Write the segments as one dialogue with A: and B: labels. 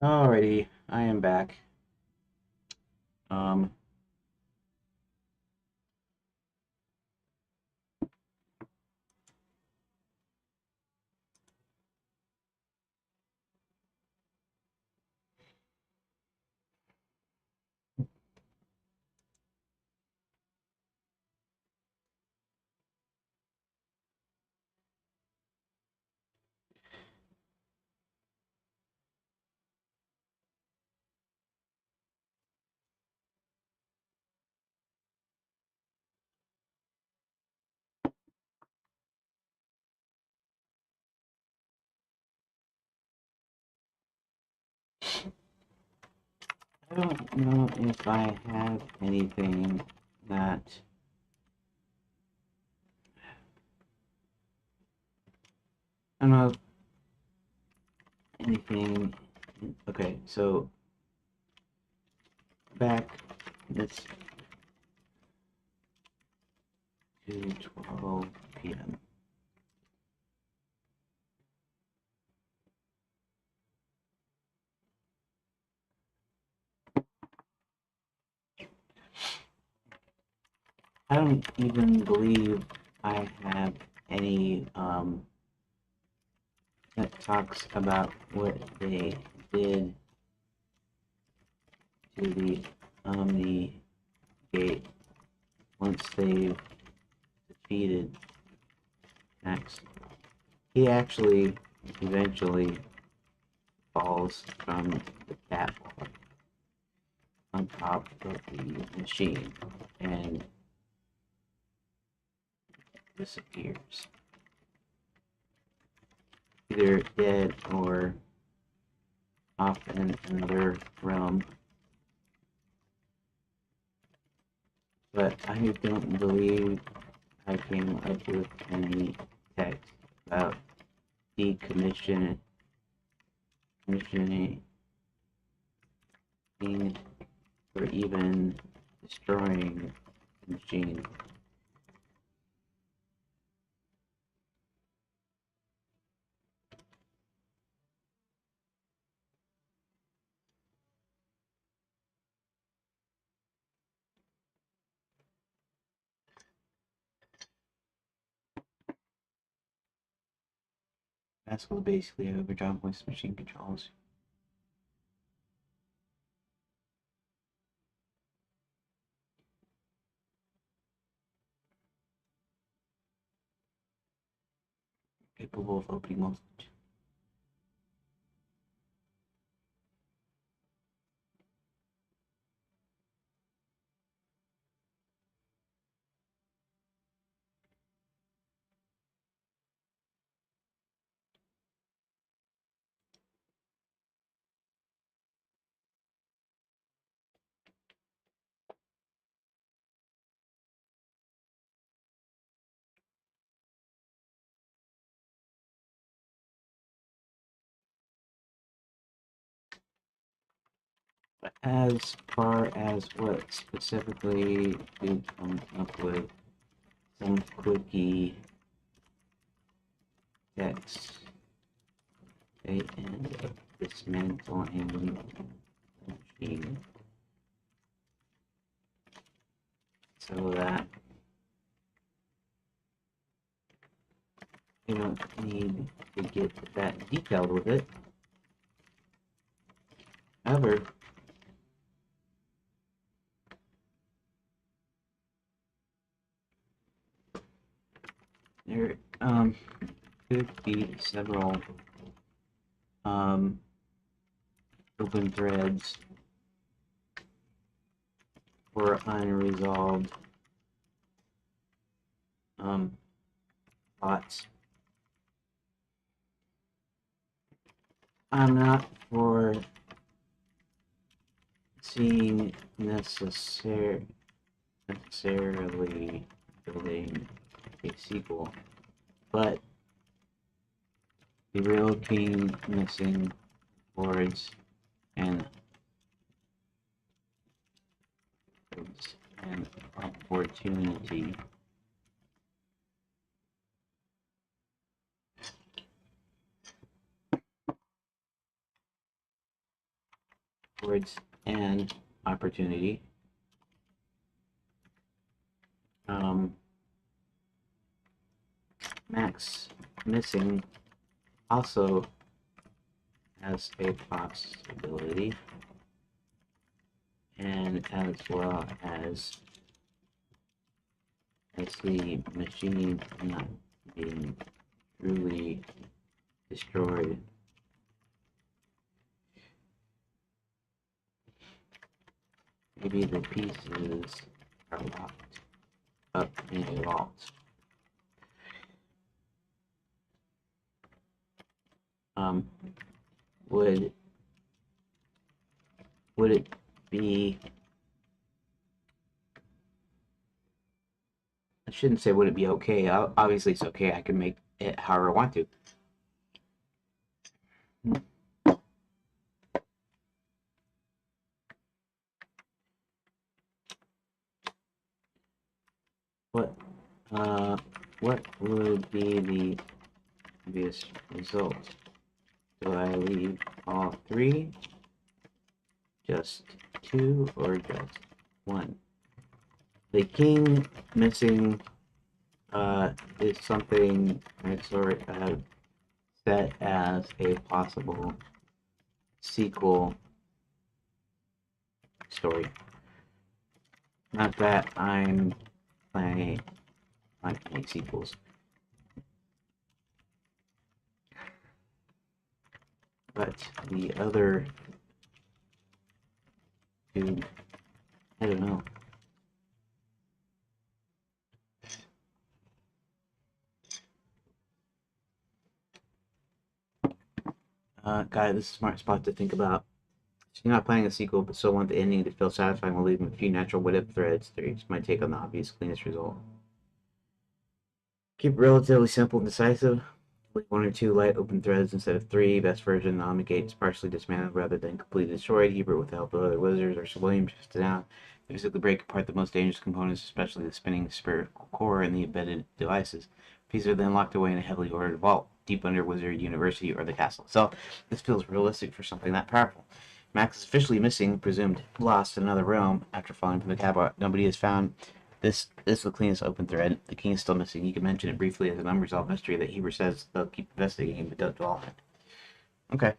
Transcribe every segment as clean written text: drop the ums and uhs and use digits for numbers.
A: Alrighty, I am back. Um, I don't know if I have anything that I don't know anything. Okay, so back it's to 12 p.m. I don't even believe I have any that talks about what they did to the Omni Gate once they defeated Max. He actually eventually falls from the catwalk on top of the machine and disappears. Either dead or off in another realm. But I don't believe I came up with any text about decommissioning or even destroying the machine. Pascal basically overjob with machine controls. Capable of opening multiple. As far as what specifically we come up with, some quickie text. They end up dismantling the machine so that you don't need to get that detailed with it. However, there could be several open threads or unresolved plots. I'm not for seeing necessarily building a sequel, but the real king missing boards and an opportunity towards an opportunity. Max missing also has a possibility, and as well as the machine not being truly destroyed. Maybe the pieces are locked up in a vault. Would it be, I shouldn't say would it be okay. Obviously it's okay. I can make it however I want to. What would be the obvious result? Do I leave all three, just two, or just one? The king missing is something I sort of set as a possible sequel story. Not that I'm planning on any sequels, but the other two, I don't know. Guy, this is a smart spot to think about. So you're not planning a sequel, but still want the ending to feel satisfying while leaving a few natural what-if threads. There's my take on the obvious, cleanest result. Keep it relatively simple and decisive. Like one or two light open threads instead of three. Best version, the Omni Gate is partially dismantled rather than completely destroyed. Hebert with the help of other wizards or civilians just down. They physically break apart the most dangerous components, especially the spinning spherical core and the embedded devices. Pieces are then locked away in a heavily ordered vault, deep under Wizard University or the castle. So this feels realistic for something that powerful. Max is officially missing, presumed lost in another realm after falling from the cab. Nobody has found this is the cleanest open thread. The king is still missing. You can mention it briefly as an unresolved mystery that Hebert says they'll keep investigating, but don't dwell on it. Okay.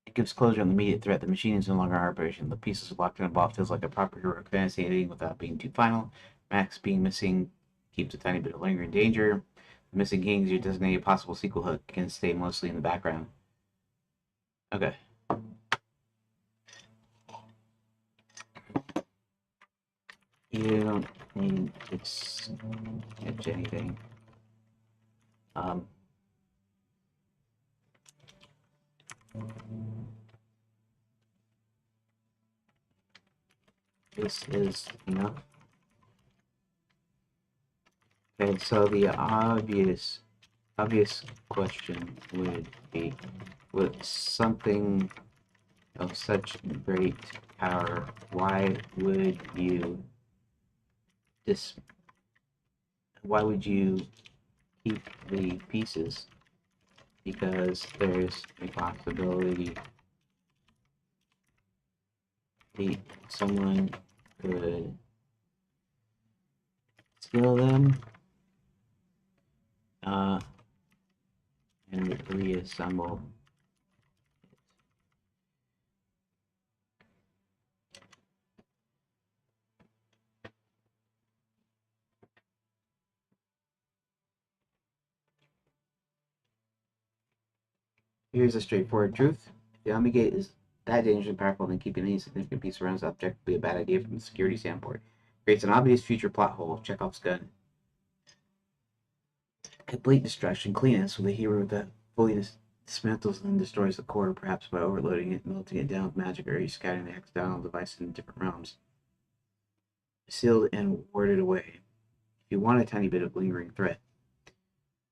A: It gives closure on the immediate threat. The machine is no longer in operation. The pieces are locked in a ball feels like a proper heroic fantasy ending without being too final. Max being missing keeps a tiny bit of lingering danger. The missing king is your designated possible sequel hook. Can stay mostly in the background. Okay. You don't need to sketch anything. This is enough. Okay, so the obvious question would be, with something of such great power, why would you keep the pieces? Because there's a possibility someone could steal them and reassemble. Here's a straightforward truth. If the Omni Gate is that dangerously powerful, then keeping any significant piece around its object would be a bad idea from a security standpoint. Creates an obvious future plot hole. Chekhov's gun. Complete destruction, cleanest, with a hero that fully dismantles and destroys the core, perhaps by overloading it, melting it down with magic, or scattering the hexagonal device in different realms. Sealed and warded away. If you want a tiny bit of lingering threat,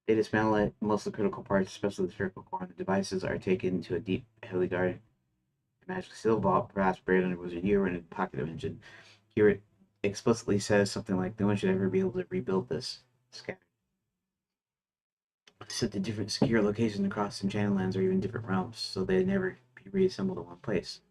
A: they dismantle it. Most of the critical parts, especially the spherical core and the devices, are taken to a deep, heavily guarded, magically sealed vault, perhaps buried under Wizard U or in a pocket dimension. Here it explicitly says something like, no one should ever be able to rebuild this. Scatter. Set to different secure locations across Enchanted Lands or even different realms, so they'd never be be reassembled in one place.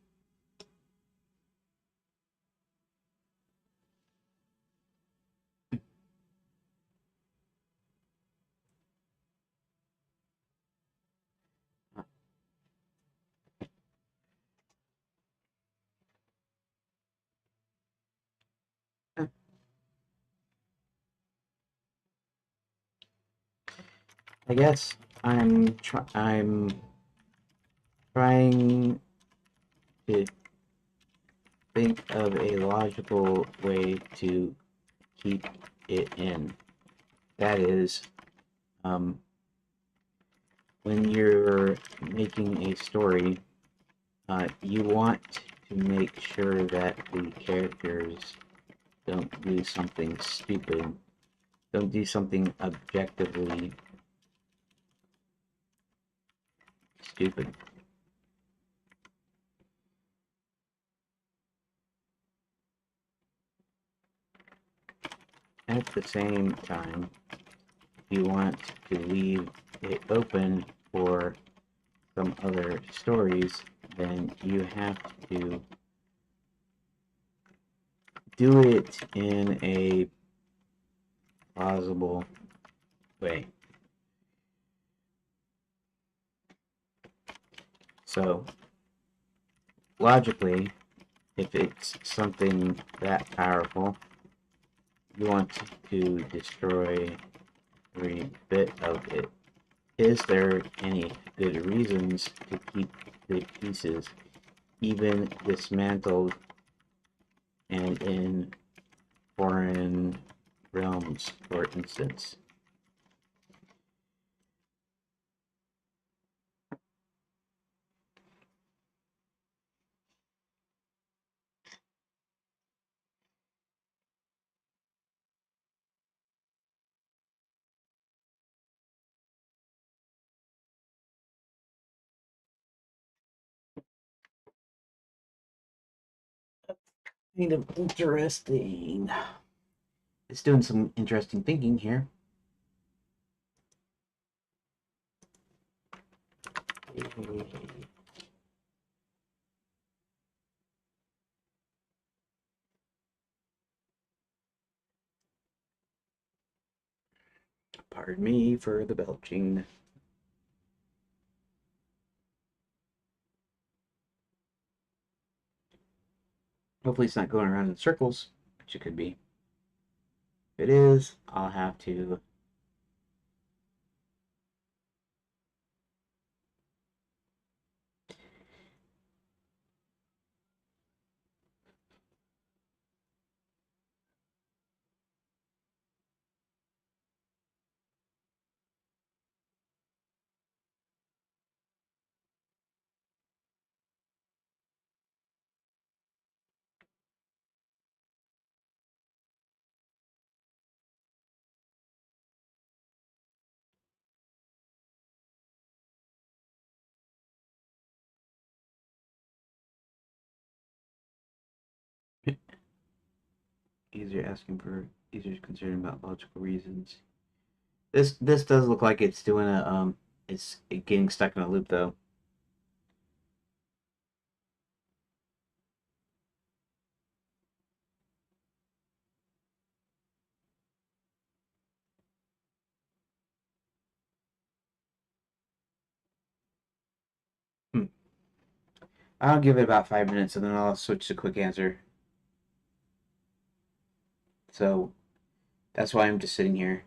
A: I guess I'm trying to think of a logical way to keep it in. That is, um, when you're making a story, you want to make sure that the characters don't do something stupid, don't do something objectively stupid. At the same time, you want to leave it open for some other stories, then you have to do it in a plausible way. So, logically, if it's something that powerful, you want to destroy every bit of it. Is there any good reasons to keep the pieces even dismantled and in foreign realms, for instance? Kind of interesting. It's doing some interesting thinking here. Pardon me for the belching. Hopefully it's not going around in circles, which it could be. If it is, I'll have to... Easier asking for easier concern about logical reasons. This does look like it's doing a it's getting stuck in a loop though. Hmm. I'll give it about 5 minutes and then I'll switch to quick answer. So that's why I'm just sitting here.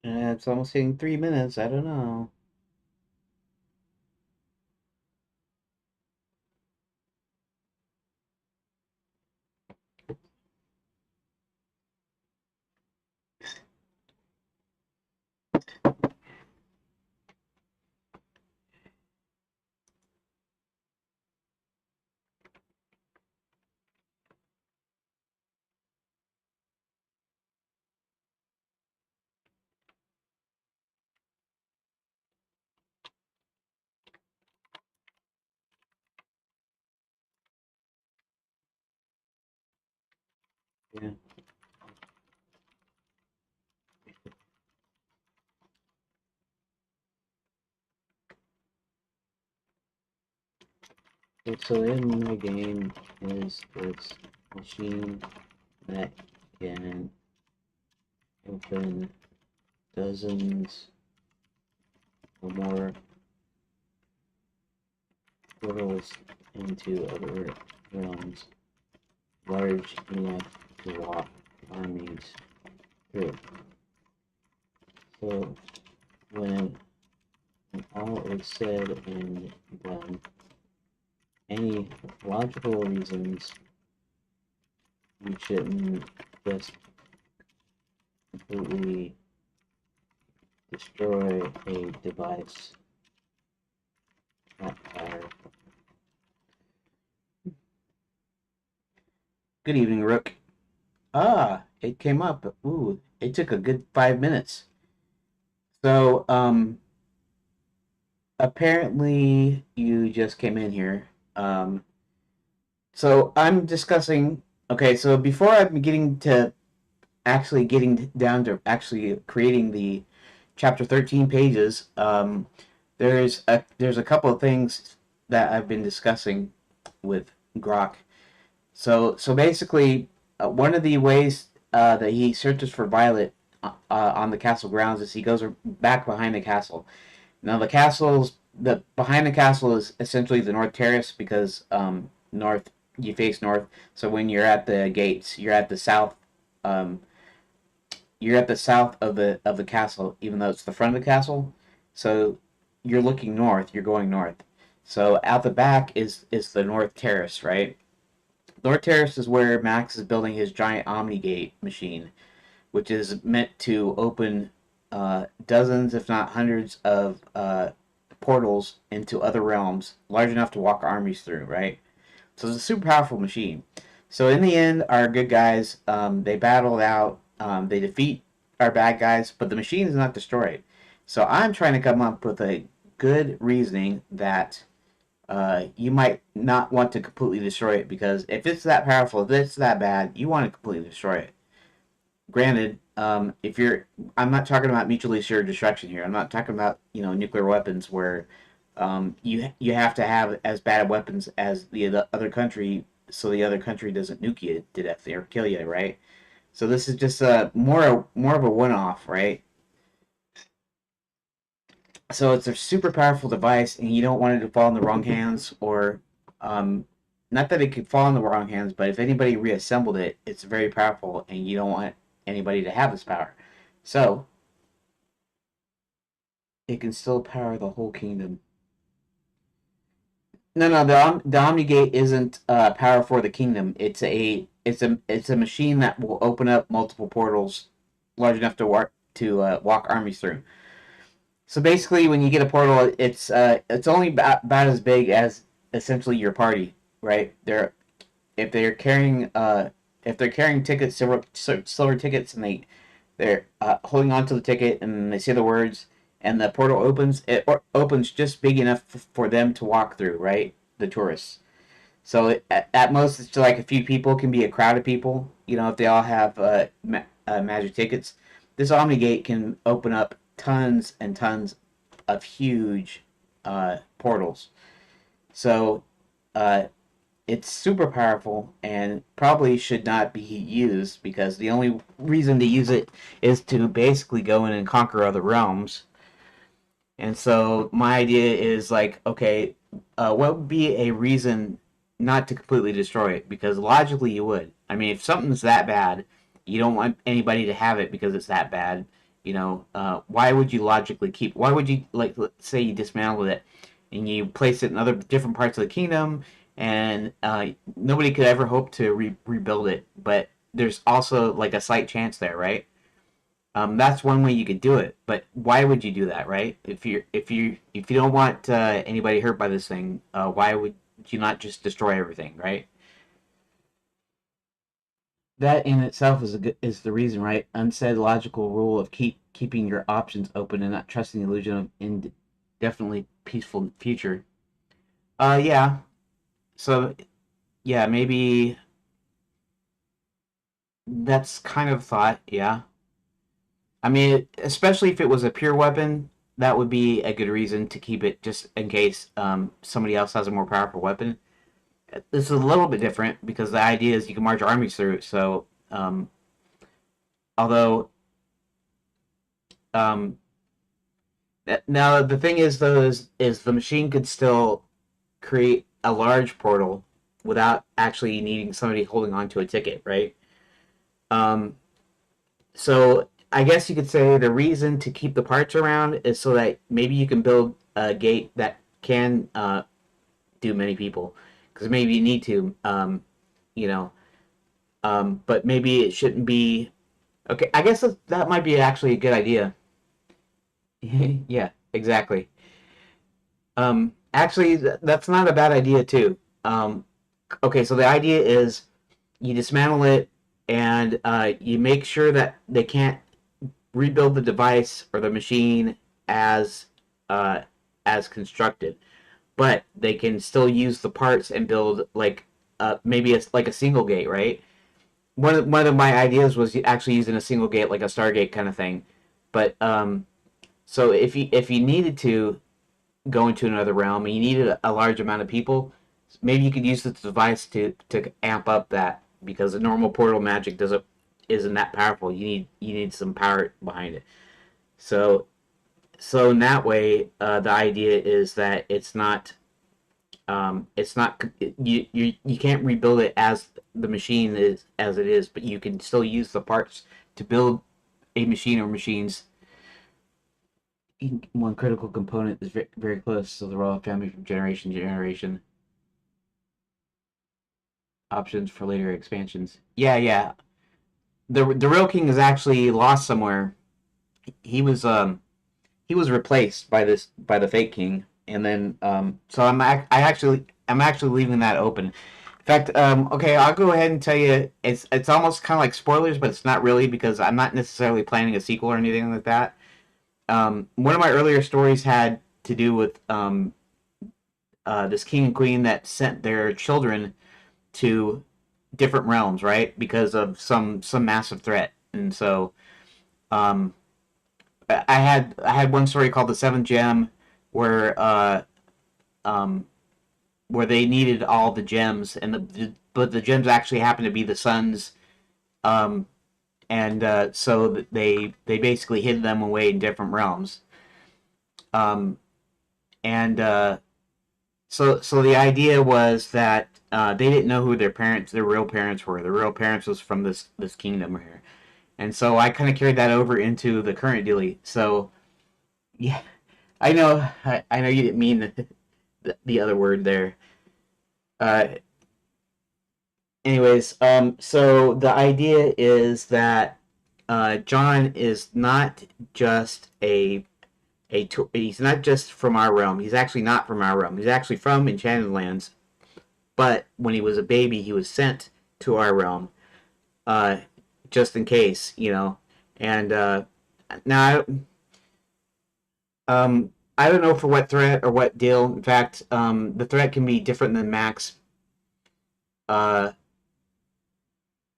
A: It's almost hitting 3 minutes. I don't know. Yeah. So in my game is this machine that can open dozens or more portals into other realms, large enough to walk armies through. So when all is said and done, any logical reasons you shouldn't just completely destroy a device that powerful. Good evening, Rook. Ah, it came up. Ooh, it took a good 5 minutes. So, apparently you just came in here. So I'm discussing. Okay, so before I'm getting to actually getting down to actually creating the chapter 13 pages, there's a couple of things that I've been discussing with Grok. So basically, one of the ways that he searches for Violet on the castle grounds is he goes back behind the castle. Now the behind the castle is essentially the north terrace because north you face north. So when you're at the gates, um, you're at the south of the castle, even though it's the front of the castle. So you're looking north. You're going north. So out the back is the north terrace, right? North terrace is where Max is building his giant Omnigate machine, which is meant to open dozens, if not hundreds, of portals into other realms large enough to walk armies through, right? So it's a super powerful machine. So in the end, our good guys they battle it out. They defeat our bad guys, but the machine is not destroyed. So I'm trying to come up with a good reasoning that you might not want to completely destroy it because if it's that powerful, if it's that bad, you want to completely destroy it. Granted, if you're, I'm not talking about mutually assured destruction here. I'm not talking about nuclear weapons where you have to have as bad weapons as the other country so the other country doesn't nuke you to death or kill you, right? So this is just more of a one off, right? So it's a super powerful device, and you don't want it to fall in the wrong hands, or not that it could fall in the wrong hands, but if anybody reassembled it, it's very powerful, and you don't want anybody to have this power. So it can still power the whole kingdom. No, no, the Omnigate isn't power for the kingdom. It's a machine that will open up multiple portals large enough to walk armies through. So basically, when you get a portal, it's only about as big as essentially your party, right? If they're carrying if they're carrying tickets, silver tickets, and they're holding on to the ticket, and they say the words, and the portal opens. Opens just big enough for them to walk through, right? The tourists. So at most, it's like a few people can be a crowd of people. If they all have magic tickets, this Omnigate can open up tons and tons of huge portals. So uh, it's super powerful and probably should not be used because the only reason to use it is to basically go in and conquer other realms. And so my idea is like, okay, what would be a reason not to completely destroy it? Because logically you would. I mean, if something's that bad, you don't want anybody to have it because it's that bad. Why would you logically keep? Why would you like? Let's say you dismantled it and you place it in other different parts of the kingdom, and nobody could ever hope to rebuild it. But there's also like a slight chance there, right? That's one way you could do it, but why would you do that, right? If you don't want anybody hurt by this thing, why would you not just destroy everything, right? That in itself is the reason, right? Unsaid logical rule of keeping your options open and not trusting the illusion of indefinitely peaceful future. Yeah. So yeah, maybe That's kind of thought, yeah. I mean, especially if it was a pure weapon, that would be a good reason to keep it just in case somebody else has a more powerful weapon. This is a little bit different because the idea is you can march armies through it. So, although um, now the thing is though is the machine could still create a large portal without actually needing somebody holding on to a ticket, right? Um, so I guess you could say the reason to keep the parts around is so that maybe you can build a gate that can do many people, because maybe you need to, you know, but maybe it shouldn't be. Okay, I guess that might be actually a good idea. Yeah, exactly. Actually, that's not a bad idea too. Okay, so the idea is you dismantle it and you make sure that they can't rebuild the device or the machine as uh, as constructed, but they can still use the parts and build like maybe like a single gate, right? One of my ideas was actually using a single gate, like a Stargate kind of thing. But so if you needed to go into another realm and you needed a large amount of people, maybe you could use this device to amp up that because the normal portal magic doesn't isn't that powerful. You need some power behind it. So so in that way, the idea is that it's not you can't rebuild it as the machine is as it is, but you can still use the parts to build a machine or machines. One critical component is very, very close to the royal family from generation to generation. Options for later expansions. Yeah, yeah. The real king is actually lost somewhere. He was he was replaced by this by the fake king, and then so I'm actually leaving that open. In fact, okay, I'll go ahead and tell you it's almost kind of like spoilers, but it's not really because I'm not necessarily planning a sequel or anything like that. One of my earlier stories had to do with this king and queen that sent their children to different realms, right? Because of some massive threat, and so um, I had one story called the Seventh Gem, where um, where they needed all the gems, and but the gems actually happened to be the sun's, um, and so they basically hid them away in different realms, um, and so the idea was that they didn't know who their real parents were. Their real parents was from this kingdom here, and so I kind of carried that over into the current dealie. So yeah, I know you didn't mean the other word there. Uh, anyways, so the idea is that John is not just he's not just from our realm. He's actually not from our realm. He's actually from Enchanted Lands. But when he was a baby, he was sent to our realm, uh, just in case, you know. And now, I don't know for what threat or what deal. In fact, the threat can be different than Max. Uh,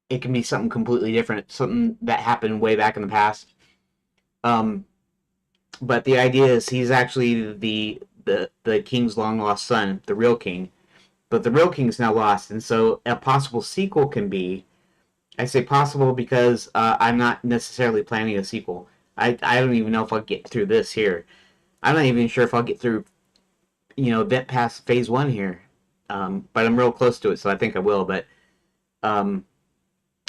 A: it can be something completely different, something that happened way back in the past. Um, but the idea is he's actually the king's long lost son, the real king. But the real king's now lost, and so a possible sequel can be. I say possible because I'm not necessarily planning a sequel. I don't even know if I'll get through this here. I'm not even sure if I'll get through, get past phase one here. But I'm real close to it, so I think I will. But um,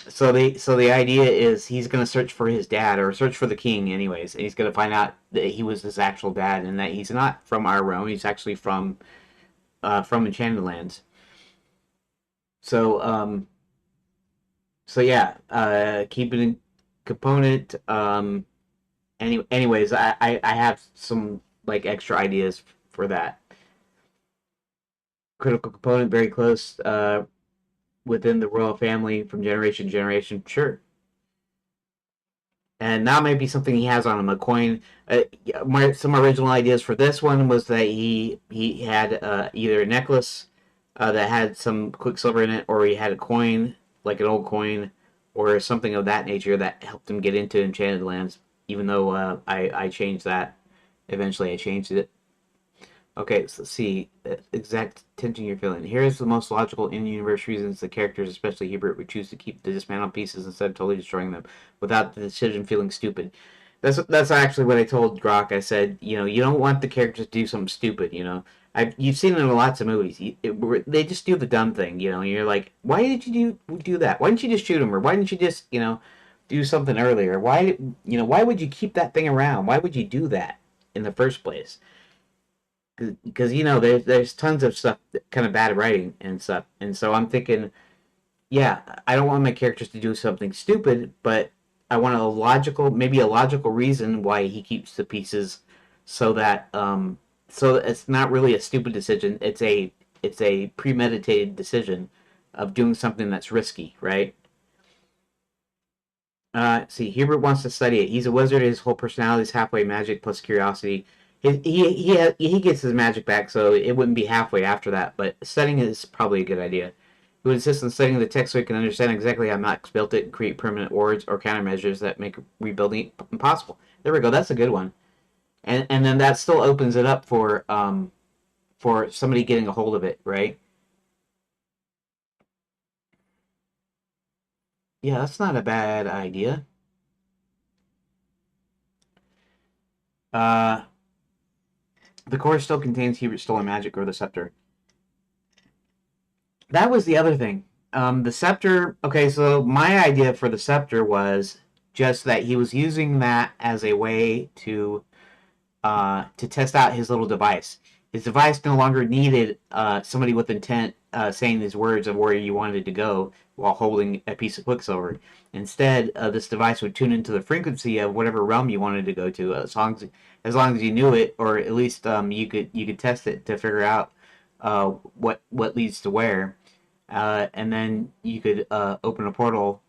A: so the idea is he's gonna search for his dad or search for the king, anyways, and he's gonna find out that he was his actual dad and that he's not from our realm. He's actually from Enchanted Lands. So so yeah, keeping component. Anyways, I have some like extra ideas for that. Critical component, very close within the royal family from generation to generation. Sure, and that might be something he has on him. A coin. Some original ideas for this one was that he had either a necklace that had some quicksilver in it, or he had a coin like an old coin, or something of that nature that helped him get into Enchanted Lands. Even though I changed that. Eventually, I changed it. Okay, so let's see. Exact tension you're feeling. Here is the most logical in-universe reasons the characters, especially Hubert, would choose to keep the dismantled pieces instead of totally destroying them, without the decision feeling stupid. That's actually what I told Grok. I said, you don't want the characters to do something stupid. You've seen it in lots of movies. They just do the dumb thing. And you're like, why did you do that? Why didn't you just shoot him, or why didn't you just do something earlier? Why would you keep that thing around? Why would you do that in the first place? Because there's tons of stuff, kind of bad writing and stuff, and so I'm thinking, yeah, I don't want my characters to do something stupid, but I want maybe a logical reason why he keeps the pieces, so that it's not really a stupid decision. It's a premeditated decision of doing something that's risky, right? See, Hubert wants to study it. He's a wizard. His whole personality is halfway magic plus curiosity. He gets his magic back, so it wouldn't be halfway after that. But studying is probably a good idea. He would insist on studying the text so he can understand exactly how Max built it and create permanent wards or countermeasures that make rebuilding impossible. There we go. That's a good one. And then that still opens it up for somebody getting a hold of it, right? Yeah, that's not a bad idea. Uh, the core still contains Hubert's stolen magic or the scepter. That was the other thing. The scepter. Okay, so my idea for the scepter was just that he was using that as a way to test out his little device. His device no longer needed somebody with intent saying these words of where you wanted to go while holding a piece of Quicksilver. Instead, this device would tune into the frequency of whatever realm you wanted to go to, as long as you knew it, or at least you could test it to figure out what leads to where, and then you could open a portal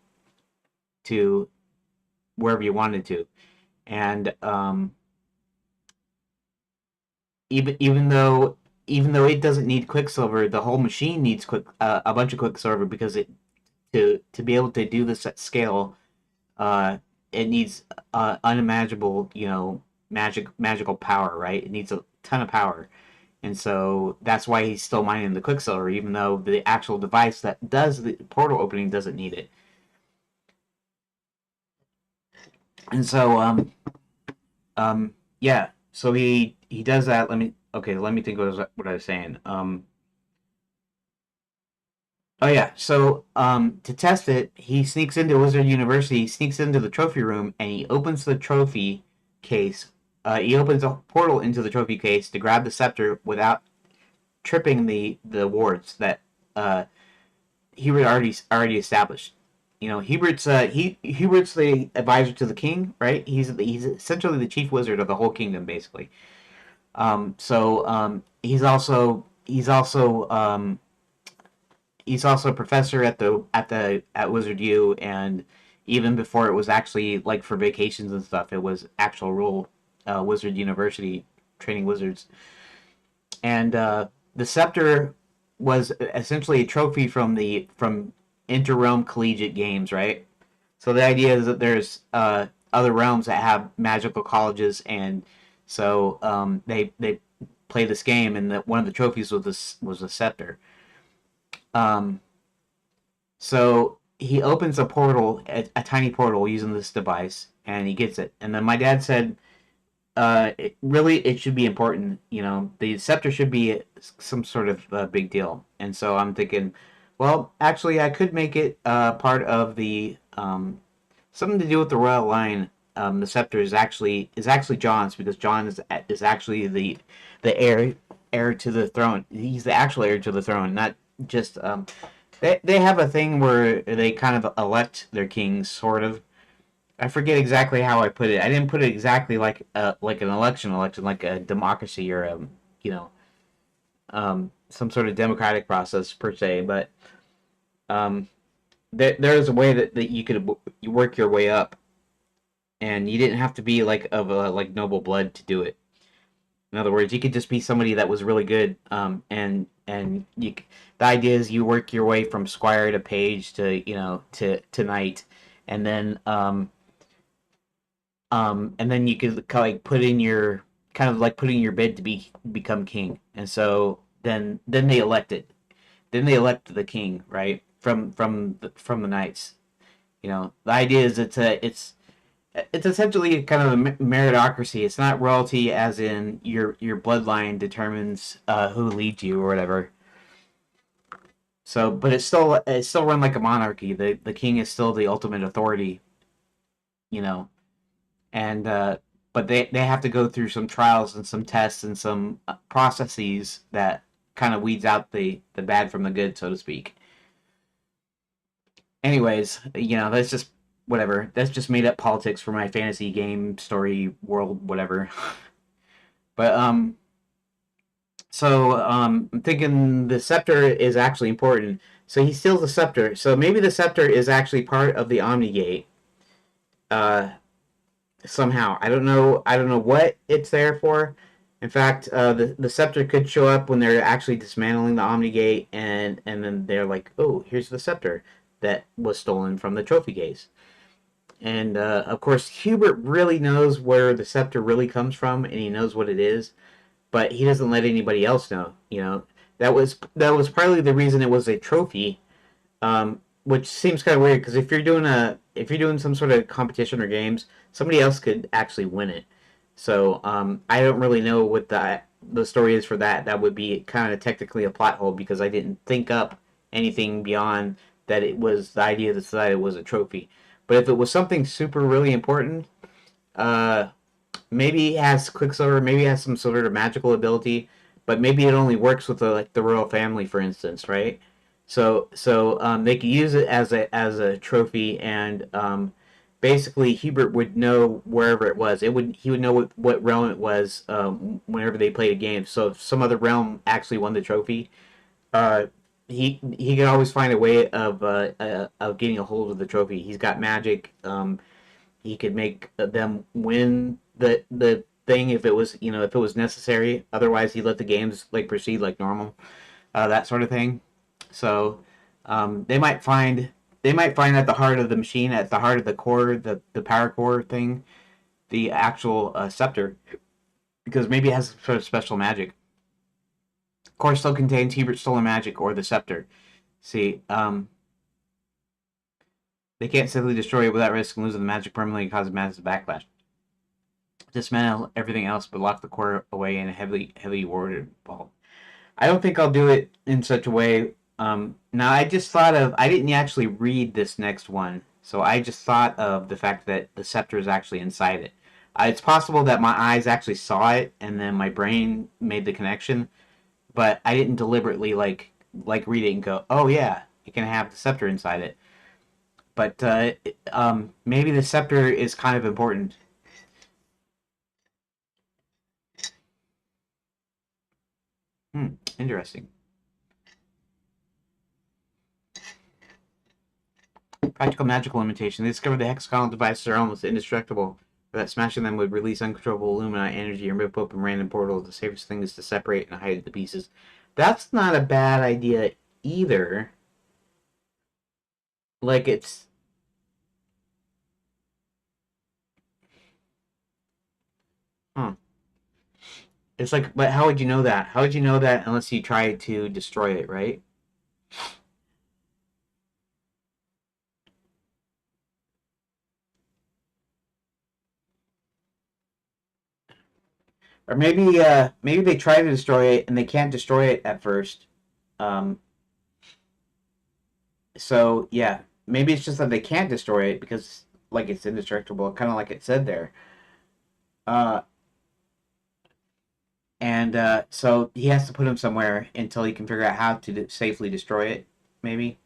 A: to wherever you wanted to, and even though it doesn't need Quicksilver, the whole machine needs a bunch of Quicksilver because it to be able to do this at scale, uh, it needs unimaginable, magical power, right? It needs a ton of power, and so that's why he's still mining the Quicksilver, even though the actual device that does the portal opening doesn't need it. And so, yeah, so he does that. Let me think what I was saying. Oh yeah. So to test it, he sneaks into Wizard University, sneaks into the trophy room, and he opens the trophy case. He opens a portal into the trophy case to grab the scepter without tripping the wards that Hubert already established. Hubert's the advisor to the king, right? He's essentially the chief wizard of the whole kingdom, basically. He's also a professor at Wizard U, and even before it was actually like for vacations and stuff, it was actual real Wizard University training wizards. And the scepter was essentially a trophy from inter-realm collegiate games, right? So the idea is that there's other realms that have magical colleges, and so they play this game, and that one of the trophies was a scepter. Um, So he opens a portal, a tiny portal, using this device, and he gets it. And then my dad said, it should be important. The scepter should be some sort of big deal. And so I'm thinking, well, actually, I could make it part of the something to do with the royal line. The scepter is actually John's, because John is actually the heir to the throne. He's the actual heir to the throne, not just they have a thing where they kind of elect their kings, sort of. I forget exactly how I put it. I didn't put it exactly like an election, like a democracy, or you know some sort of democratic process per se. But um, there's a way that you work your way up, and you didn't have to be like of like noble blood to do it. In other words, you could just be somebody that was really good, and the idea is you work your way from squire to page to to knight, and then you could kind of like put in your bid to become king, and so then they elect it, then they elect the king, right, from the knights. The idea is it's essentially kind of a meritocracy. It's not royalty, as in your bloodline determines who leads you or whatever. So, but it's still run like a monarchy. The king is still the ultimate authority, you know, and but they have to go through some trials and some tests and some processes that kind of weeds out the bad from the good, so to speak. Anyways, that's just whatever. That's just made up politics for my fantasy game story world, whatever. But I'm thinking the scepter is actually important. So he steals the scepter. So maybe the scepter is actually part of the Omnigate. Uh, Somehow. I don't know. I don't know what it's there for. In fact, the scepter could show up when they're actually dismantling the Omnigate, and then they're like, "Oh, here's the scepter that was stolen from the trophy case." And of course, Hubert really knows where the scepter really comes from, and he knows what it is, but he doesn't let anybody else know. That was partly the reason it was a trophy, which seems kind of weird because if you're doing some sort of competition or games, somebody else could actually win it. So I don't really know what the story is for that. That would be kind of technically a plot hole because I didn't think up anything beyond that. It was the idea that it was a trophy. But if it was something super really important, uh, maybe it has Quicksilver, maybe it has some sort of magical ability, but maybe it only works with the royal family, for instance, right? So they could use it as a trophy, and basically Hubert would know wherever it was. He would know what realm it was whenever they played a game. So if some other realm actually won the trophy, uh, he can always find a way of getting a hold of the trophy. He's got magic. He could make them win the thing if it was necessary. Otherwise, he let the games like proceed like normal, that sort of thing. So they might find at the heart of the machine, at the heart of the core, the power core thing, the actual scepter, because maybe it has sort of special magic. Core still contains Hubert's stolen magic or the scepter. See, they can't simply destroy it without risking losing the magic permanently and cause massive backlash. Dismantle everything else, but lock the core away in a heavily warded vault. I don't think I'll do it in such a way. Now, I didn't actually read this next one, so I just thought of the fact that the scepter is actually inside it. It's possible that my eyes actually saw it, and then my brain made the connection, but I didn't deliberately like read it and go, "Oh yeah, it can have the scepter inside it." But maybe the scepter is kind of important. Interesting. Practical magical limitation. They discovered the hexagonal devices are almost indestructible, but that smashing them would release uncontrollable Illuminati energy and rip open random portals. The safest thing is to separate and hide the pieces. That's not a bad idea either. Like huh. It's like, but how would you know that? How would you know that unless you try to destroy it, right? Or maybe they try to destroy it and they can't destroy it at first. Um, so yeah, maybe it's just that they can't destroy it because like it's indestructible, kind of like it said there. Uh, and so he has to put him somewhere until he can figure out how to safely destroy it. Maybe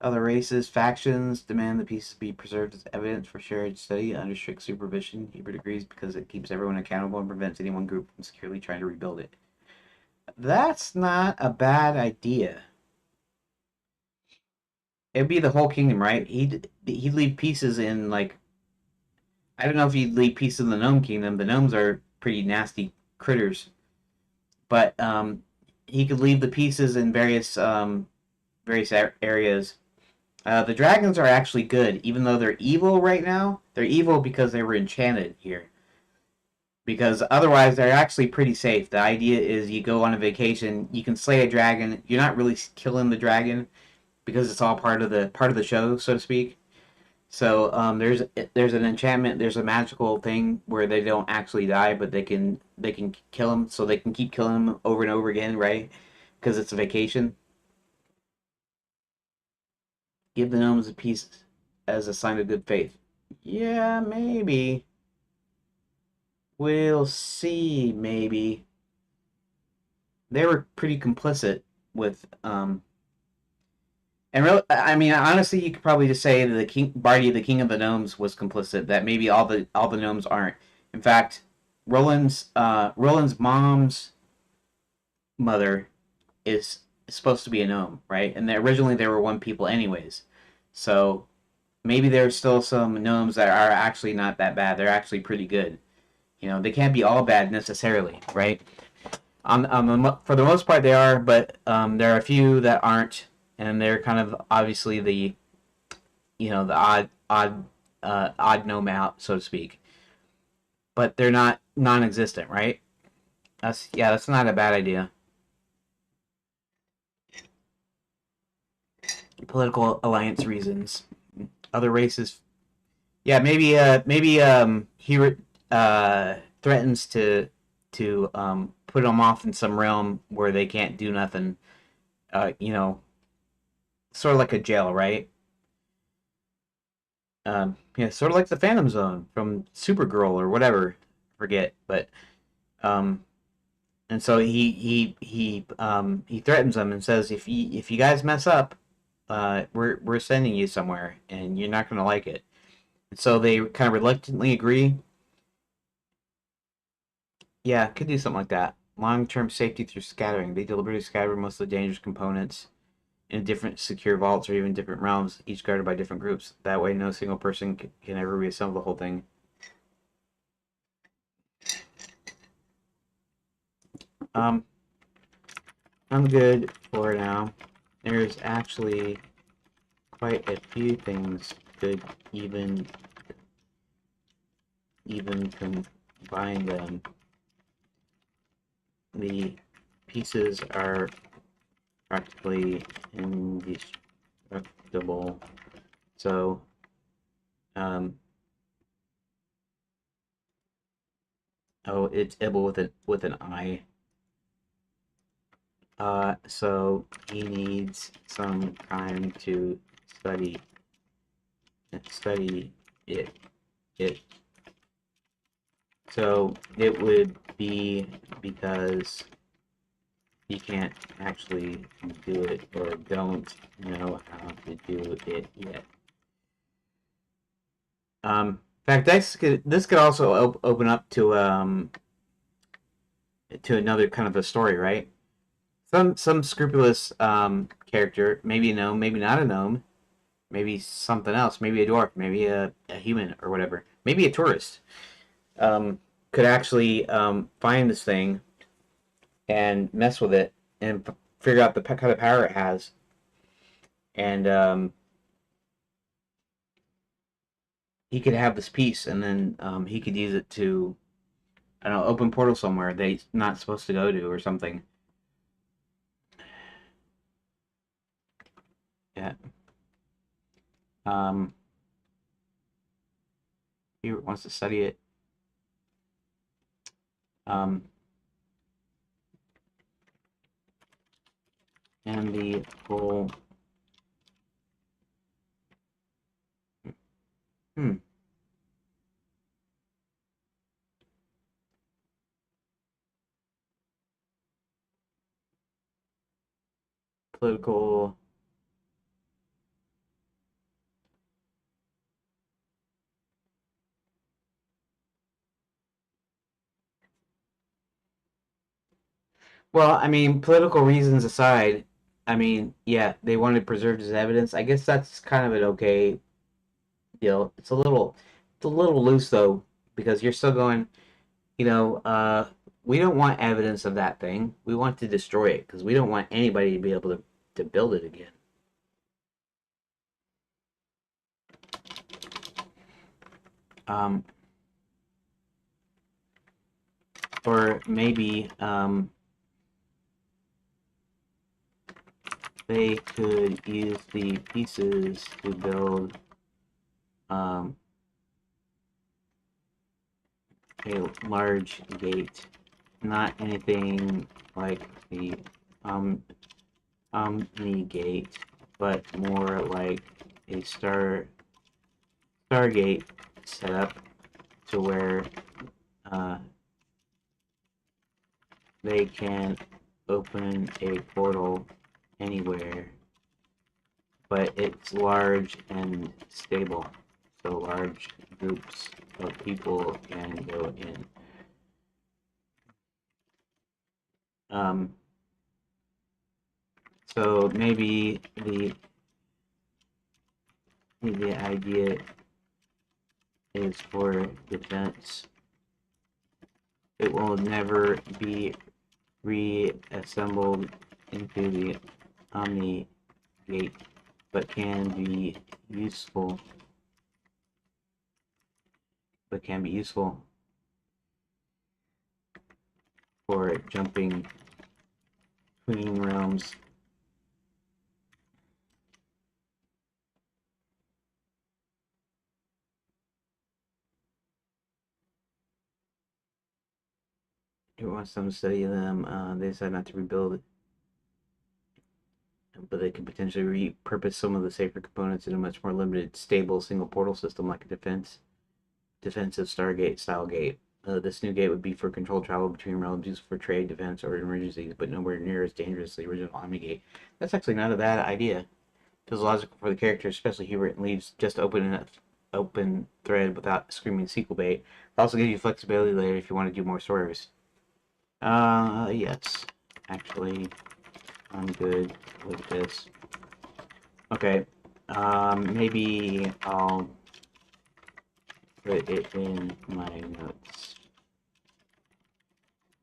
A: other races, factions demand the pieces be preserved as evidence for shared study under strict supervision. Hebert agrees because it keeps everyone accountable and prevents any one group from securely trying to rebuild it. That's not a bad idea. It'd be the whole kingdom, right? He'd leave pieces in, like, I don't know if he'd leave pieces in the gnome kingdom. The gnomes are pretty nasty critters, but he could leave the pieces in various areas. The dragons are actually good, even though they're evil right now. They're evil because they were enchanted here. Because otherwise, they're actually pretty safe. The idea is you go on a vacation, you can slay a dragon. You're not really killing the dragon because it's all part of the show, so to speak. So there's an enchantment, there's a magical thing where they don't actually die, but they can kill them, so they can keep killing them over and over again, right? Because it's a vacation. Give the gnomes a piece as a sign of good faith. Yeah, maybe. We'll see. Maybe they were pretty complicit with and really, I mean, honestly, you could probably just say that the king, Barty, the king of the gnomes, was complicit. That maybe all the gnomes aren't. In fact, Roland's mom's mother is supposed to be a gnome, right? And originally they were one people, anyways. So maybe there's still some gnomes that are actually not that bad. They're actually pretty good. They can't be all bad necessarily, right? For the most part, they are, but there are a few that aren't, and they're kind of obviously the odd gnome out, so to speak. But they're not non-existent, right? That's not a bad idea. Political alliance reasons. Other races, yeah, maybe he threatens to put them off in some realm where they can't do nothing. Uh, you know, Sort of like a jail, right? Yeah, sort of like the Phantom Zone from Supergirl or whatever. I forget, but um, and so he threatens them and says if you guys mess up, we're sending you somewhere and you're not gonna like it. And so they kind of reluctantly agree. Yeah, could do something like that. Long-term safety through scattering. They deliberately scatter most of the dangerous components in different secure vaults or even different realms, each guarded by different groups. That way, no single person can ever reassemble the whole thing. Um, I'm good for now. There's actually quite a few things could even combine them. The pieces are practically indestructible. So, um, oh, it's Ibble with an I. So he needs some time to study study it. It. So it would be because he can't actually do it or don't know how to do it yet. In fact, this could also open up to another kind of a story, right? Some scrupulous character, maybe a gnome, maybe not a gnome, maybe something else, maybe a dwarf, maybe a human or whatever, maybe a tourist, could actually find this thing and mess with it and figure out the kind of power it has, and he could have this piece, and then he could use it to, I don't know, open portal somewhere they're not supposed to go to or something. Yeah. Um, he wants to study it. Um, and the whole hmm, political. Well, I mean, political reasons aside, I mean, yeah, they wanted to preserve as evidence. I guess that's kind of an okay deal. It's a little loose though, because you're still going, you know, we don't want evidence of that thing. We want to destroy it because we don't want anybody to be able to build it again. Um, or maybe they could use the pieces to build a large gate, not anything like the Omni gate, but more like a Stargate setup to where uh, they can open a portal anywhere, but it's large and stable, so large groups of people can go in. Um, so maybe the idea is for defense. It will never be reassembled into the Omni gate, but can be useful. For jumping between realms. It wants them to study them. They decide not to rebuild it, but they could potentially repurpose some of the safer components in a much more limited, stable single portal system like a defensive Stargate style gate. This new gate would be for controlled travel between realms, used for trade, defense, or emergencies, but nowhere near as dangerous as the original Omni Gate. That's actually not a bad idea. Feels logical for the characters, especially Hubert, and leaves just open thread without screaming sequel bait. It also gives you flexibility later if you want to do more stories. Yes. Actually, I'm good with this. Okay. Maybe I'll put it in my notes.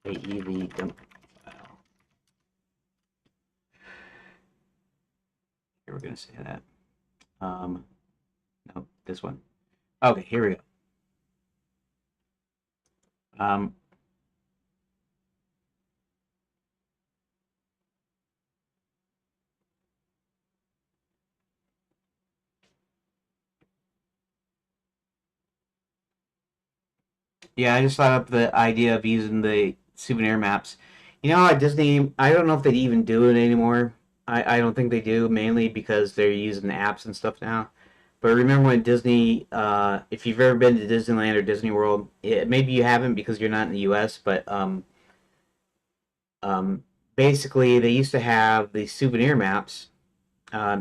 A: AEV dump file. Here we're gonna say that. No, this one. Okay, here we go. Um, yeah, I just thought up the idea of using the souvenir maps. You know, at Disney, I don't know if they even do it anymore. I don't think they do, mainly because they're using the apps and stuff now. But remember when Disney, if you've ever been to Disneyland or Disney World, maybe you haven't because you're not in the U.S., but um, basically they used to have these souvenir maps.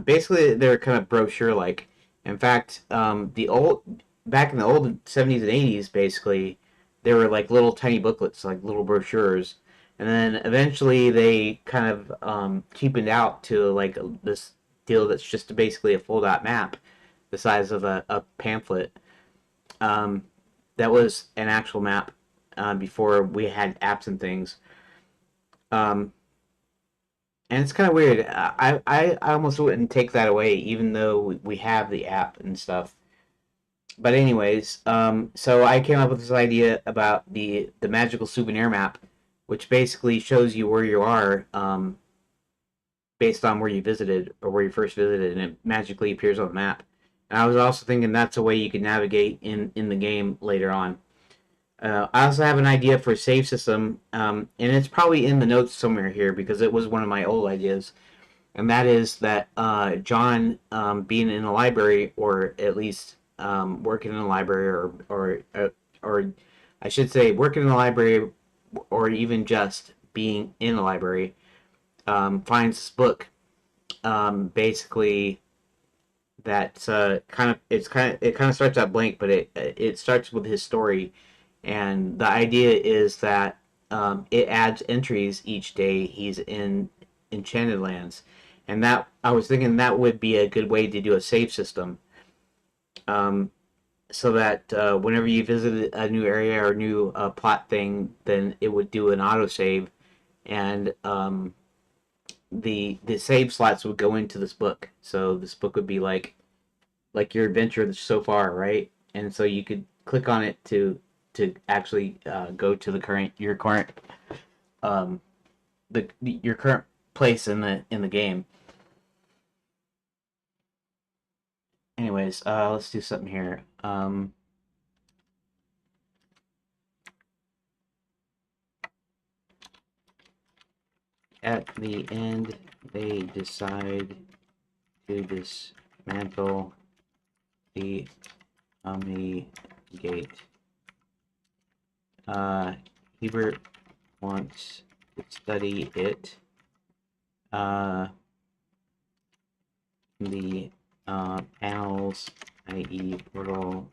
A: Basically, they're kind of brochure-like. In fact, back in the old 70s and 80s, basically, there were like little tiny booklets, like little brochures, and then eventually they kind of cheapened out to like this deal that's just basically a fold-out map, the size of a pamphlet. Um, that was an actual map before we had apps and things. Um, and it's kind of weird. I almost wouldn't take that away, even though we have the app and stuff. But anyways, so I came up with this idea about the magical souvenir map, which basically shows you where you are based on where you visited or where you first visited, and it magically appears on the map. And I was also thinking that's a way you could navigate in the game later on. I also have an idea for a save system, and it's probably in the notes somewhere here because it was one of my old ideas. And that is that John being in a library, or at least working in a library, or I should say working in a library, or even just being in a library, finds this book. Basically, that's it kind of starts out blank, but it starts with his story, and the idea is that it adds entries each day he's in Enchanted Lands, and that I was thinking that would be a good way to do a save system. Um, so that whenever you visit a new area or new plot thing, then it would do an autosave, and the save slots would go into this book. So this book would be like your adventure so far, right? And so you could click on it to actually go to your current um, your current place in the game. Anyways, let's do something here. At the end, they decide to dismantle the Omni Gate. Hebert wants to study it. The panels, i.e., portal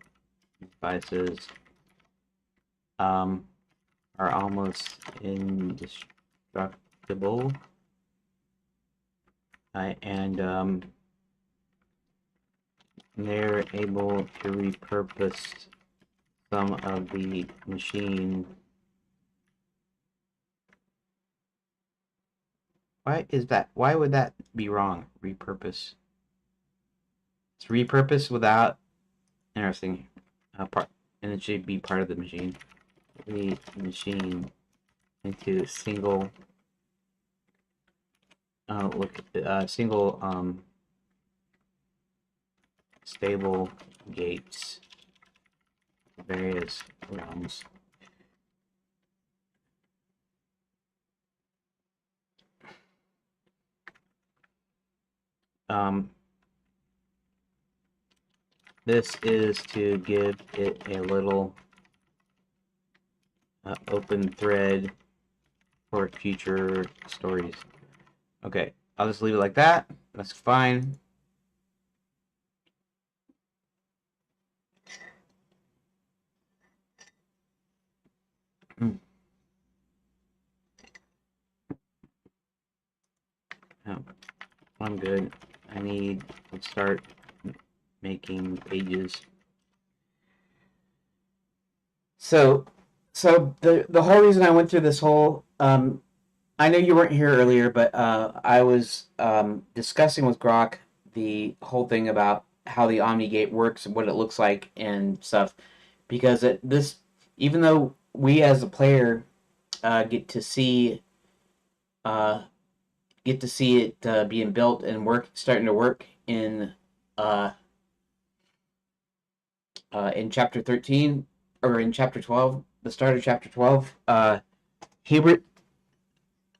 A: devices, are almost indestructible, and they're able to repurpose some of the machine. Why is that? Why would that be wrong? Repurpose. It's repurpose without interesting part, and it should be part of the machine. The machine into single single stable gates, various realms. This is to give it a little open thread for future stories. Okay, I'll just leave it like that. That's fine. Oh, I'm good. I need to start making pages. So, the whole reason I went through this whole I know you weren't here earlier, but I was discussing with Grok the whole thing about how the Omni Gate works and what it looks like and stuff. Because even though we as a player get to see uh, it being built and starting to work uh, in chapter 13 or in chapter 12, the start of chapter 12, Hubert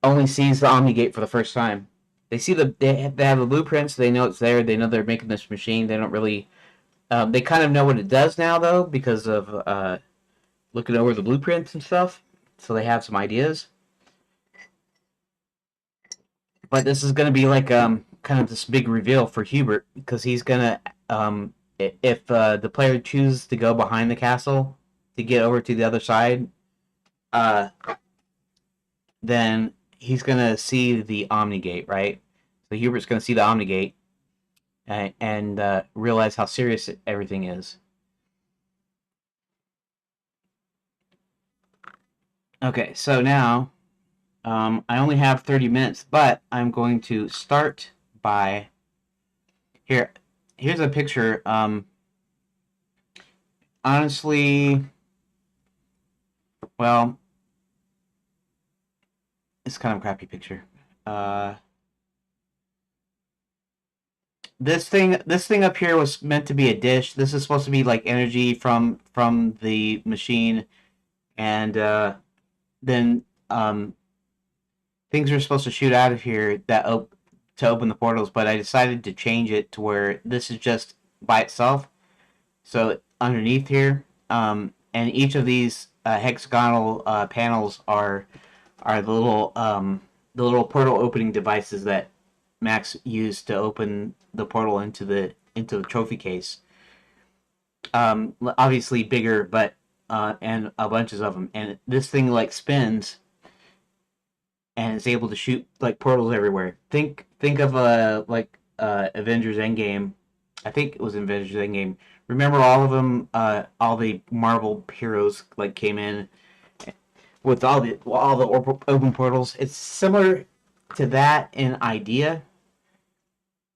A: only sees the Omni Gate for the first time. They have the blueprints. They know it's there. They know they're making this machine. They don't really. They kind of know what it does now though because of looking over the blueprints and stuff. So they have some ideas. But this is going to be like kind of this big reveal for Hubert because he's gonna if the player chooses to go behind the castle to get over to the other side, uh, then he's gonna see the Omni Gate, right? So Hubert's gonna see the Omni Gate and realize how serious everything is. Okay, so now I only have 30 minutes, but I'm going to start by here. Here's a picture. Honestly, well, it's kind of a crappy picture. Uh, this thing up here was meant to be a dish. This is supposed to be like energy from the machine, and then things are supposed to shoot out of here to open the portals. But I decided to change it to where this is just by itself. So underneath here, and each of these hexagonal panels are the little portal opening devices that Max used to open the portal into the trophy case. Obviously bigger, but and a bunches of them. And this thing like spins and is able to shoot like portals everywhere. Think of Avengers Endgame I think it was in Avengers Endgame. Remember all of them? All the Marvel heroes like came in with all the open portals. It's similar to that in idea.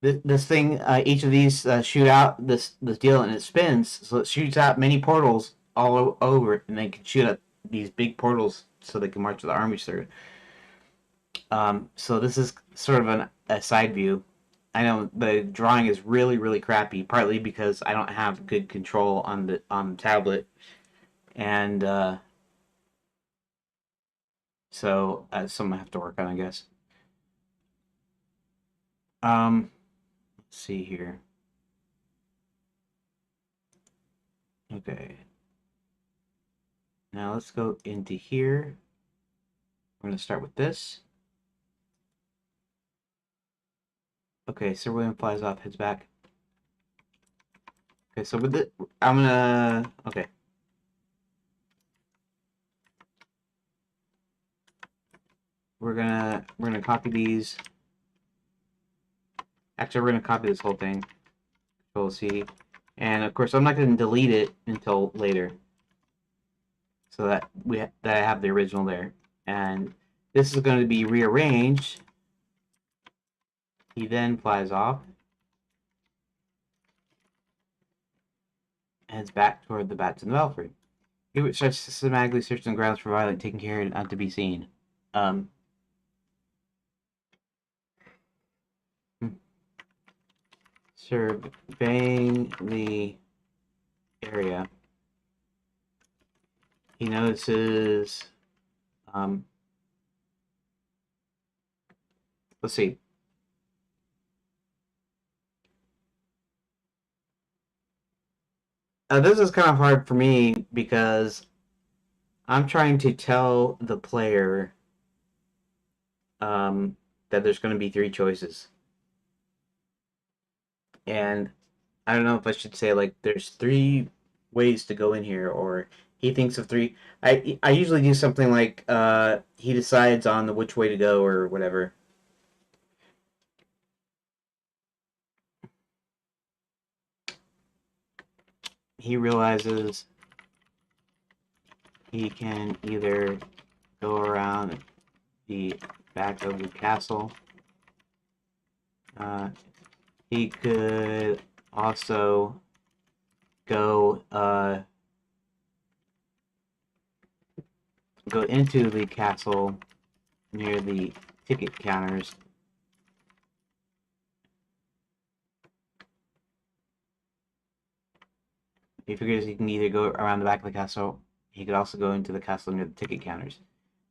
A: This thing, each of these shoot out this deal, and it spins, so it shoots out many portals all over it, and they can shoot at these big portals so they can march the armies through. So this is sort of a side view. I know the drawing is really crappy, partly because I don't have good control on the tablet, and so something I have to work on, I guess. Let's see here. Okay, now let's go into here. We're gonna start with this. Okay, Sir William flies off, heads back. Okay, so with it, I'm gonna. Okay. We're gonna copy these. Actually, we're gonna copy this whole thing. Control C, and of course, I'm not gonna delete it until later, so that that I have the original there. And this is going to be rearranged. He then flies off, heads back toward the bats in the belfry. He starts systematically searching the grounds for Violet, taking care not to be seen. Um, Surveying the area, he notices. Let's see. This is kind of hard for me because I'm trying to tell the player that there's going to be three choices, and I don't know if I should say like there's three ways to go in here, or he thinks of three. I usually do something like he decides on the which way to go or whatever. He realizes he can either go around the back of the castle. He could also go go into the castle near the ticket counters. He figures he can either go around the back of the castle. He could also go into the castle near the ticket counters,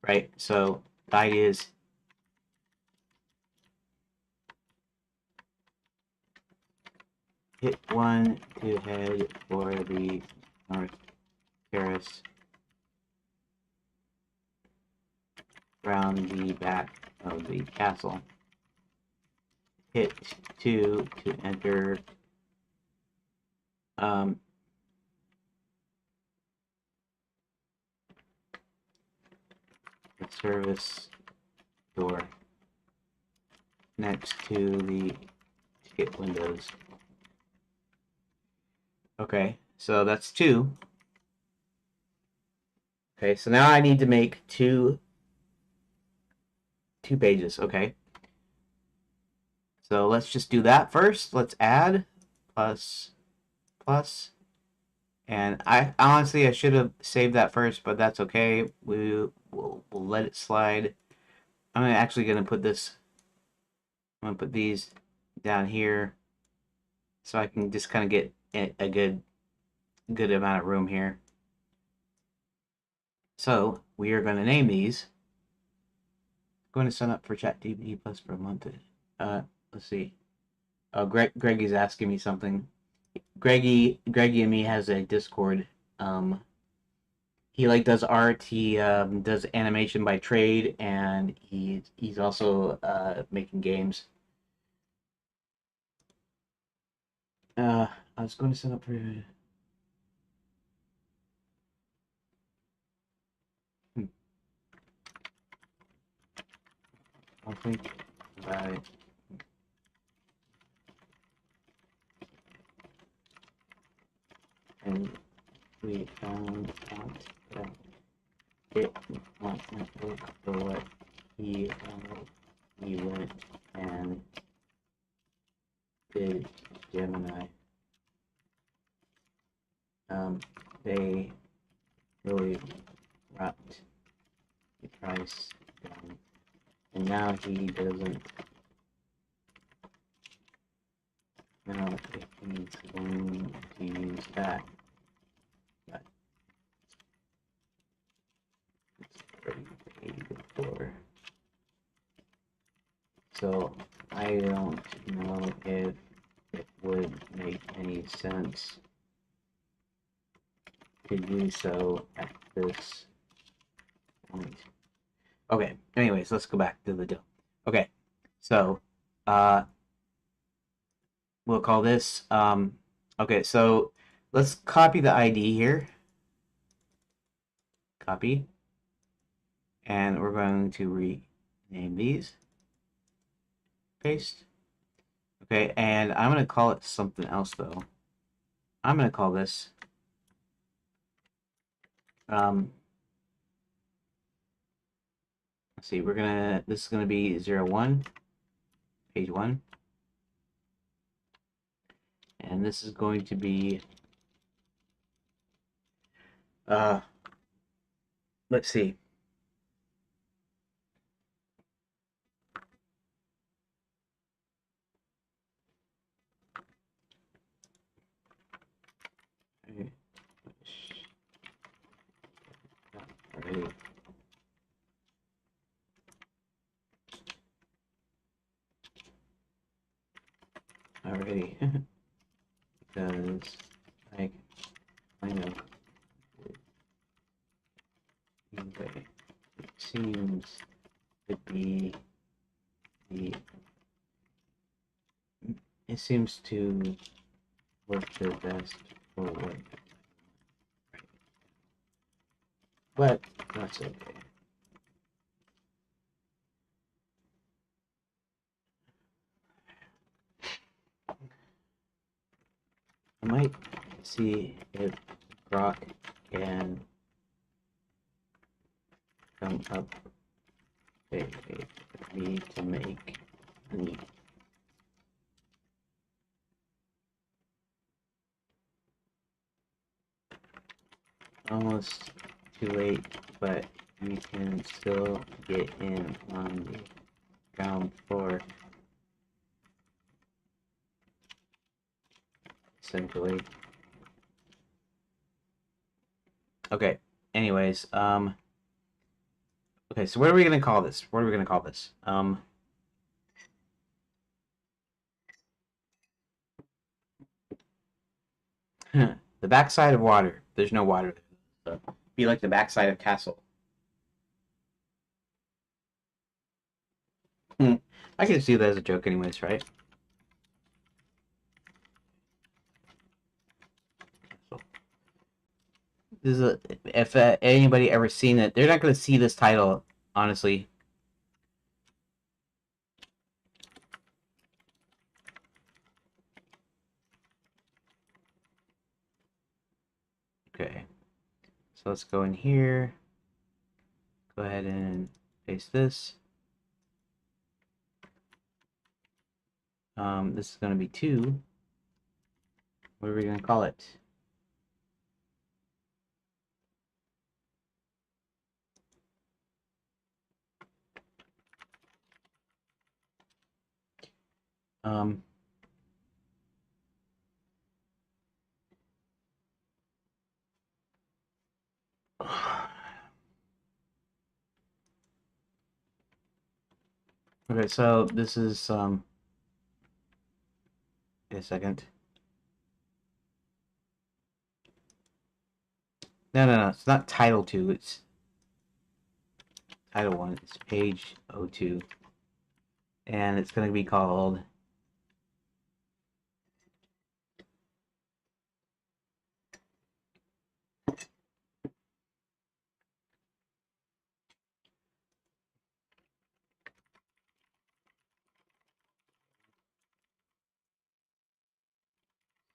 A: right? So the idea is hit one to head for the north terrace around the back of the castle. Hit two to enter the service door next to the ticket windows. Okay, so that's two. Okay, so now I need to make two pages. Okay, so let's just do that first. Let's add plus plus, and I honestly I should have saved that first, but that's okay. We'll let it slide. I'm actually gonna put this. I'm gonna put these down here, so I can just kind of get a good amount of room here. So we are going to name these. I'm going to sign up for ChatGPT Plus for a month. Let's see. Oh, Greggy's asking me something. Greggy and me has a Discord. He like does art. He does animation by trade, and he's also making games. I was going to sign up for. I think about it. we found out that it wasn't work for what he wanted. We went and did Gemini. They really dropped the price down, and now he doesn't know if he's going to use that, but it's already paid for. So I don't know if it would make any sense to do so at this point. Okay, anyways, let's go back to the deal. Okay, so we'll call this okay, so let's copy the ID here. Copy. And we're going to rename these. Paste. Okay, and I'm going to call it something else though. I'm going to call this let's see, this is gonna be 01, page 1. And this is going to be let's see. Already. Because I kind of anyway, it seems to be the it seems to work the best for what, but that's okay. I might see if Grok can come up with me to make money. Almost too late, but you can still get in on the ground floor. Essentially. Okay. Anyways, okay, so what are we gonna call this? What are we gonna call this? The backside of water. There's no water there. So be like the backside of castle. I can see that as a joke anyways, right? This is if anybody ever seen it, they're not going to see this title, honestly. Okay, so let's go in here. Go ahead and paste this. This is going to be 2. What are we going to call it? Okay, so this is wait a second. No, it's not title 2, it's title 1, it's page 02. And it's going to be called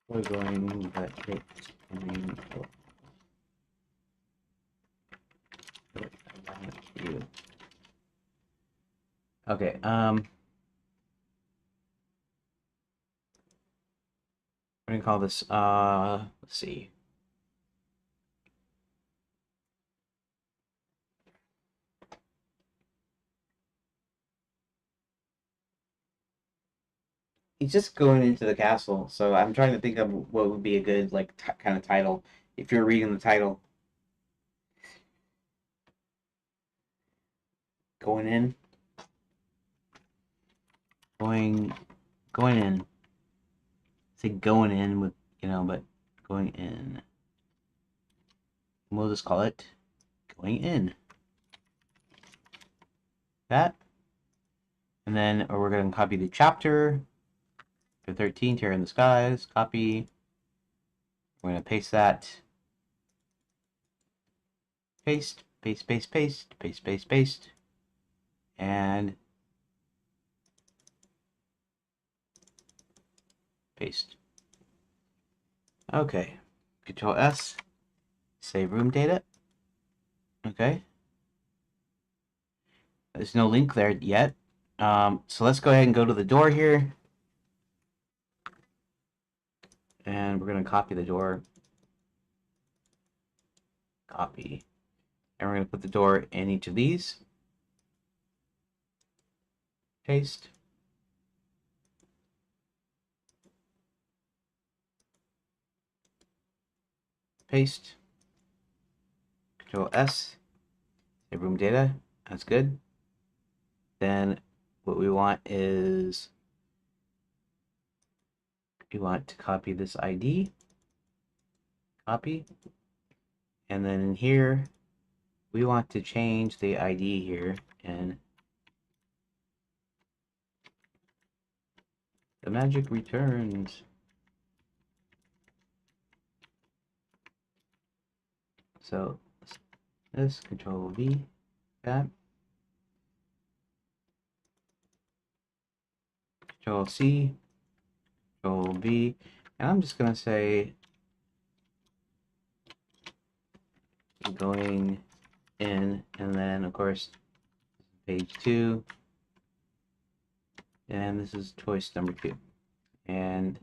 A: we're going, but it's painful. you. Okay, we're gonna call this, let's see. He's just going into the castle, so I'm trying to think of what would be a good, like, kind of title. If you're reading the title, going in, going, going in. Say going in with, but going in. We'll just call it going in. That. And then we're going to copy the chapter. The 13, Terror in the Skies. Copy. We're going to paste that. Paste, paste, paste, paste, paste, paste, paste. And paste. Okay. Control S. Save room data. Okay. There's no link there yet. So let's go ahead and go to the door here. And we're going to copy the door. Copy. And we're going to put the door in each of these. Paste. Paste. Control S. Save room data. That's good. Then what we want is we want to copy this ID. Copy. And then in here, we want to change the ID here, and the magic returns. So this, Control V, that. Control C, Control V, and I'm just gonna say going in, and then of course page 2, and this is choice number 2, and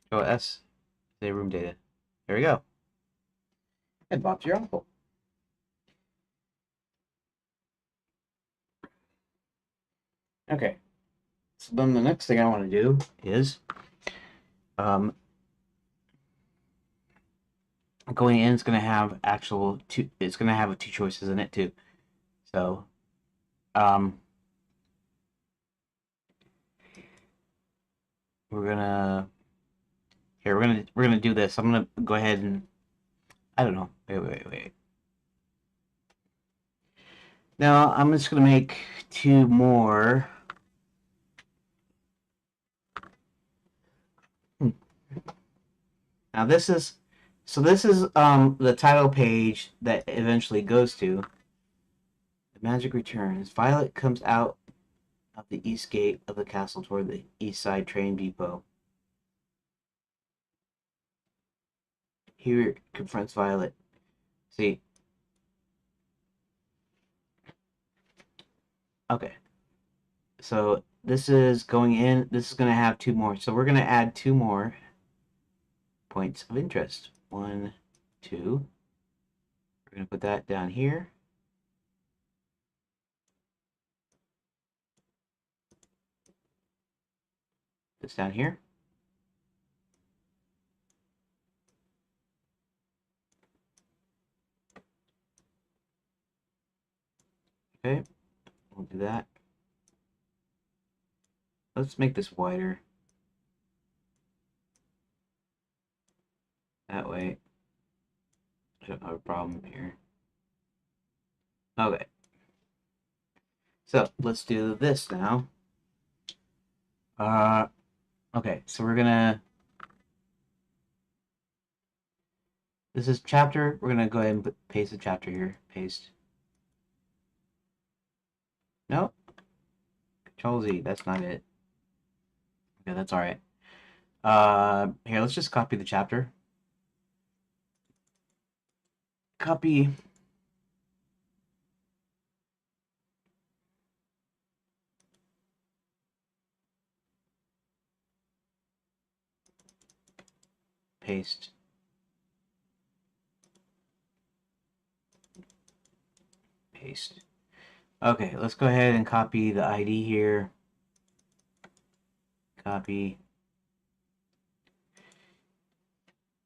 A: Control S, save room data. There we go. And Bob's your uncle. Okay. So then the next thing I want to do is going in is going to have it's going to have 2 choices in it too. So we're gonna do this. I'm gonna go ahead and I don't know. Wait. Now I'm just gonna make 2 more. Now this is the title page that eventually goes to the magic returns. Violet comes out of the east gate of the castle toward the east side train depot. Here confronts Violet. See. Okay. So this is going in. This is going to have 2 more. So we're going to add 2 more points of interest. 1, 2. We're going to put that down here. This down here. Okay, we'll do that. Let's make this wider. That way, I don't have a problem here. Okay. So let's do this now. Okay, so we're gonna. This is chapter. We're gonna go ahead and paste the chapter here. Paste. Nope. Control Z. That's not it. Okay, that's all right. Here, let's just copy the chapter. Copy. paste. Paste. Okay, let's go ahead and copy the ID here. Copy.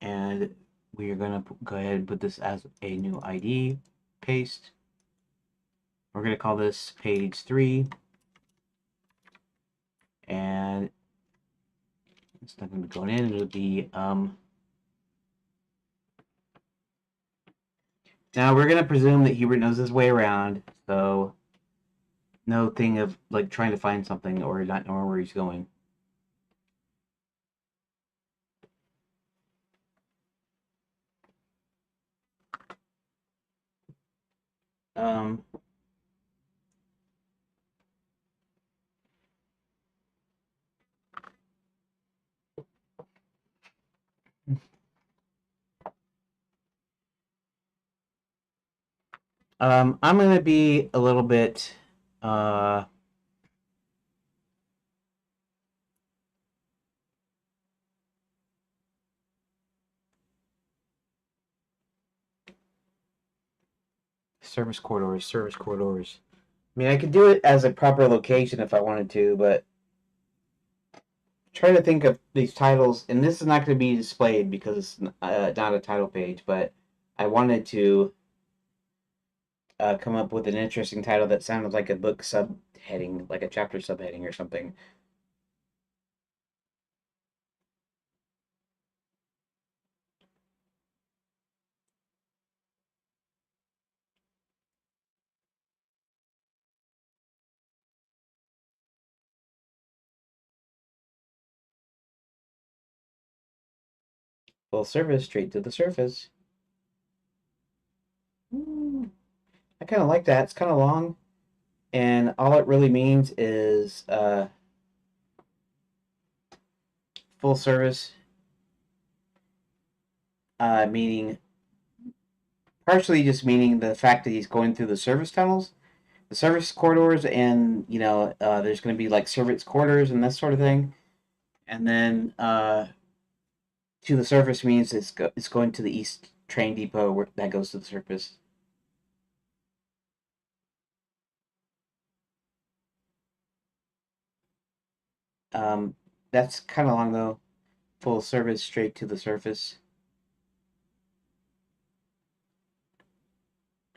A: And we are going to go ahead and put this as a new ID. Paste. We're going to call this page 3. And it's not going to be going in. It'll be now we're going to presume that Hubert knows his way around, so no thing of like trying to find something or not knowing where he's going. Um, I'm going to be a little bit service corridors, service corridors. I mean, I could do it as a proper location if I wanted to, but try to think of these titles, and this is not going to be displayed because it's not a title page, but I wanted to come up with an interesting title that sounded like a book subheading, like a chapter subheading or something. Full service, straight to the surface. I kind of like that. It's kind of long, and all it really means is full service, meaning partially just meaning the fact that he's going through the service tunnels, the service corridors, and there's going to be like service quarters and this sort of thing. And then to the surface means it's going to the east train depot that goes to the surface. That's kind of long though. Full service straight to the surface.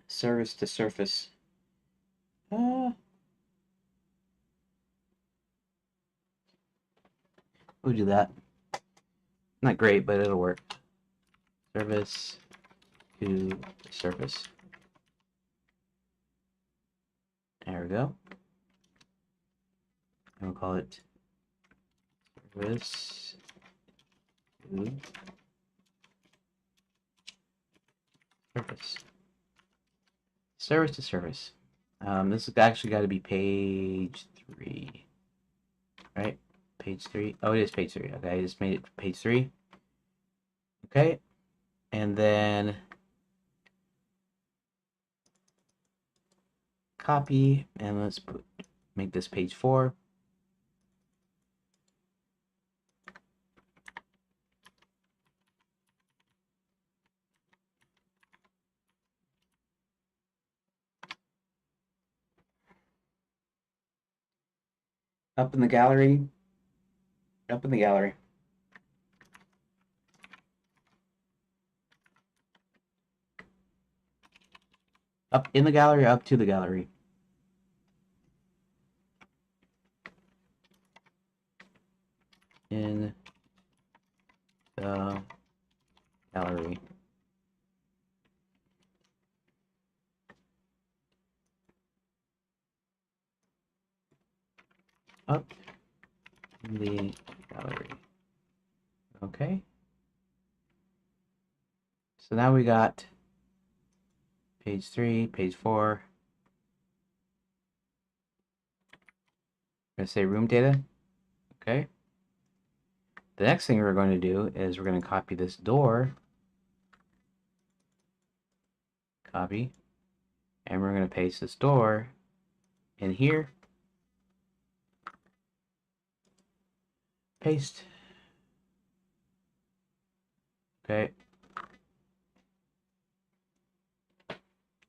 A: Service to surface. We'll do that. Not great, but it'll work. Service to the surface. There we go. And we'll call it service to surface. Service to surface. This has actually got to be page 3. Right? Page 3. Oh, it is page 3. Okay, I just made it page 3. Okay. And then copy, and let's make this page 4. Up in the gallery. Up in the gallery. Up in the gallery, up to the gallery. In the gallery. Up in the gallery. Okay. So now we got page 3, page 4. I'm going to say room data. Okay. The next thing we're going to do is we're going to copy this door. Copy. And we're going to paste this door in here. Paste. Okay.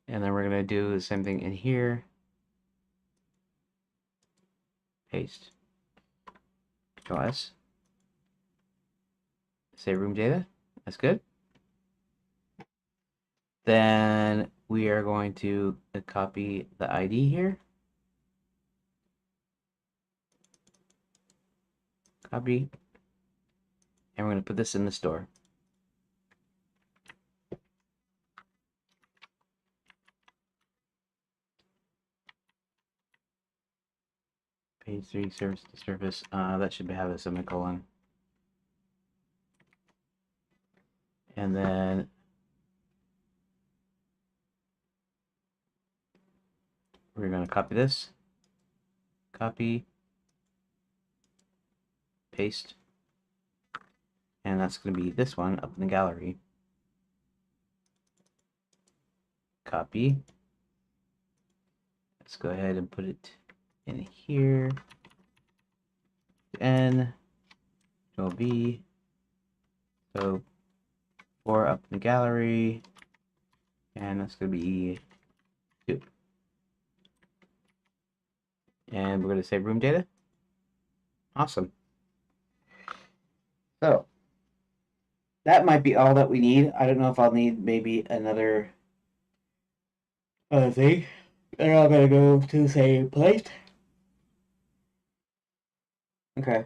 A: And then we're going to do the same thing in here. Paste. Control S. Save room data. That's good. Then we are going to copy the ID here. Copy. And we're going to put this in the store. Page 3, service to service. That should have a semicolon. And then we're going to copy this. Copy. Paste. And that's going to be this one up in the gallery. Copy. Let's go ahead and put it in here. N. Control V. So 4 up in the gallery. And that's going to be 2. And we're going to save room data. Awesome. So that might be all that we need. I don't know if I'll need maybe another thing. They're all going to go to the same place. Okay.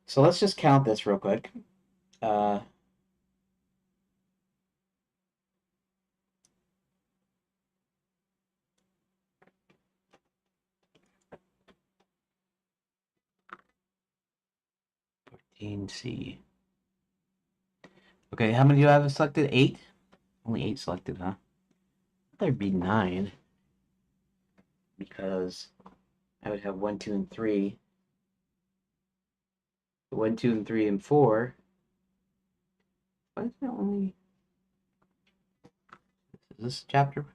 A: So let's just count this real quick. 14C. Okay, how many do you have selected? 8? Only 8 selected, huh? There'd be 9. Because I would have 1, 2, and 3. 1, 2, and 3, and 4. Why is it only... Is this chapter?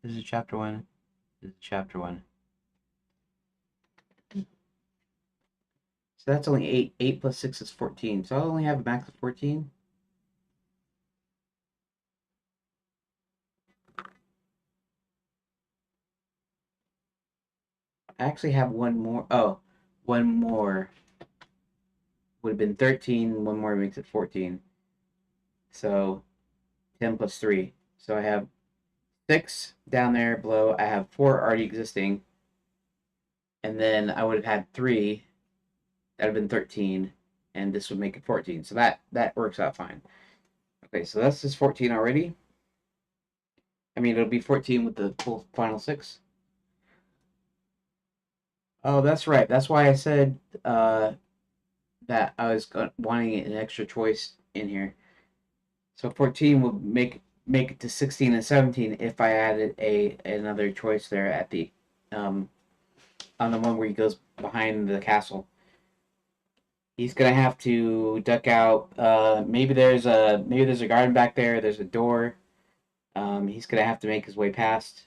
A: This is chapter 1. This is chapter 1. So that's only 8. 8 plus 6 is 14. So I'll only have a max of 14. I actually have one more. Oh, one more would have been 13. One more makes it 14. So 10 plus 3. So I have 6 down there below. I have 4 already existing. And then I would have had 3. That would have been 13. And this would make it 14. So that works out fine. Okay, so that's just 14 already. I mean, it'll be 14 with the full final 6. Oh, that's right. That's why I said that I was wanting an extra choice in here. So 14 would make it to 16 and 17 if I added another choice there at the on the one where he goes behind the castle. He's gonna have to duck out. Maybe there's a garden back there. There's a door. He's gonna have to make his way past.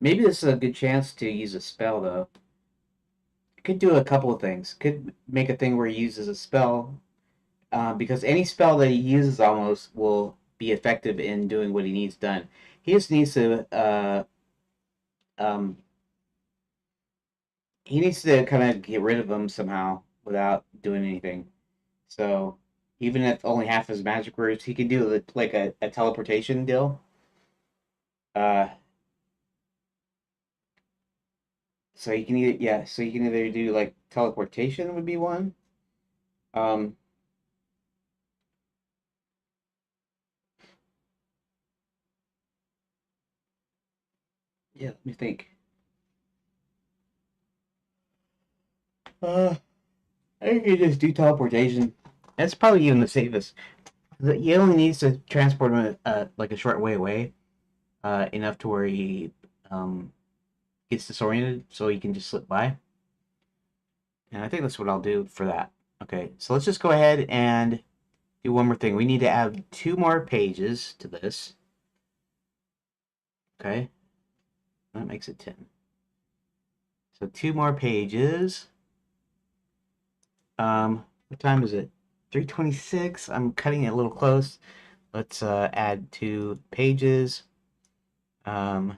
A: Maybe this is a good chance to use a spell though. Could do a couple of things. Could make a thing where he uses a spell, because any spell that he uses almost will be effective in doing what he needs done. He just needs to um, kind of get rid of them somehow without doing anything. So even if only half his magic words, he can do like a teleportation deal. Uh, so you can either do like teleportation would be one. Um, yeah, let me think. I think you just do teleportation. That's probably even the safest. He only needs to transport him like a short way away, enough to where he gets disoriented, so he can just slip by. And I think that's what I'll do for that. Okay, so let's just go ahead and do one more thing. We need to add 2 more pages to this. Okay, that makes it 10. So 2 more pages. What time is it? 3:26. I'm cutting it a little close. Let's add 2 pages. Um,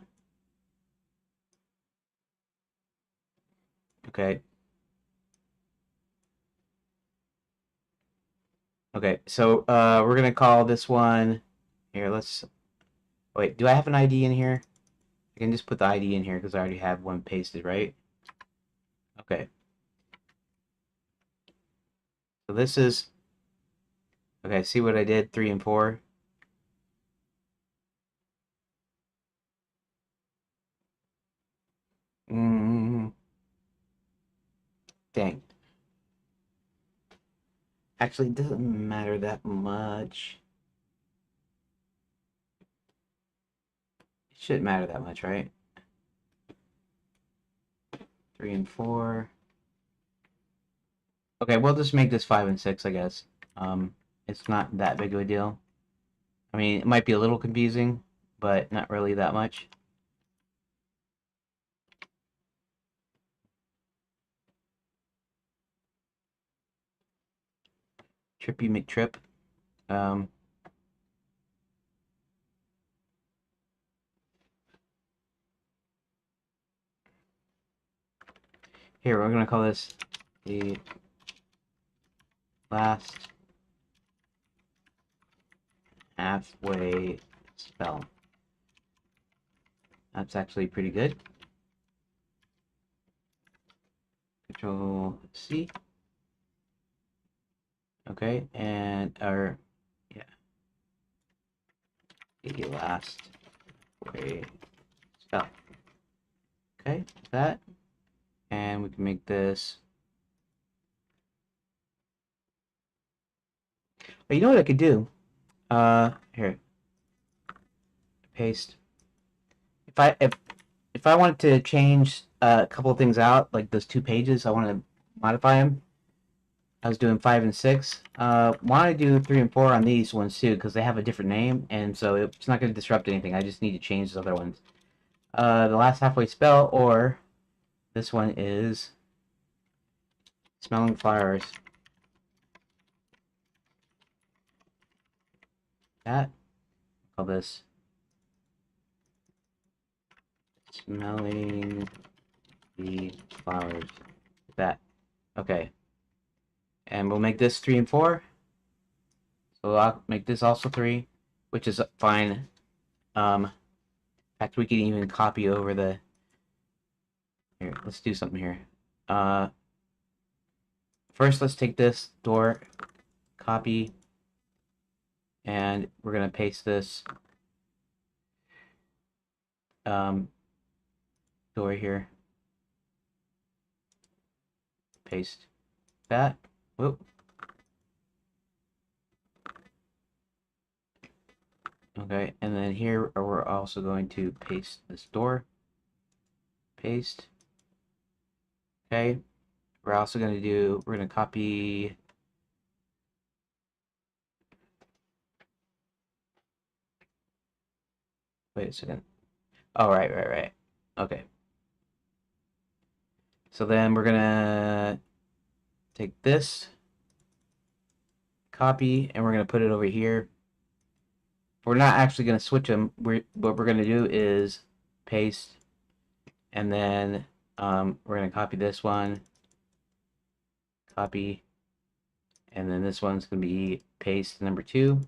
A: okay. Okay, so we're gonna call this one here. Let's wait. Do I have an ID in here? I can just put the ID in here because I already have one pasted, right? Okay. So this is okay. See what I did? 3 and 4. Mm, dang. Actually, it doesn't matter that much. It shouldn't matter that much, right? 3 and 4. Okay, we'll just make this 5 and 6, I guess. It's not that big of a deal. I mean, it might be a little confusing, but not really that much. Trippy McTrip. Um, Here, we're gonna call this the last halfway spell. That's actually pretty good. Control C. Okay, and our yeah, the last way spell. Okay, that, and we can make this. Oh, you know what I could do? Here, paste. If I wanted to change a couple of things out, like those 2 pages, I want to modify them. I was doing 5 and 6. Want to do 3 and 4 on these ones too because they have a different name, and so it's not going to disrupt anything. I just need to change the other ones. The last halfway spell, or this one is smelling flowers. That call this smelling the flowers. That okay, and we'll make this 3 and 4. So I'll make this also 3, which is fine. In fact, we can even copy over the. Here, let's do something here. First, let's take this door, copy, and we're gonna paste this door here. Paste that. Whoop. Okay, and then here we're also going to paste this door. Paste. Okay. We're also going to do, we're going to copy. Wait a second. Oh, right. Okay. So then we're going to take this, copy, and we're going to put it over here. We're not actually going to switch them. What we're going to do is paste, and then we're going to copy this one, copy, and then this one's going to be paste number 2,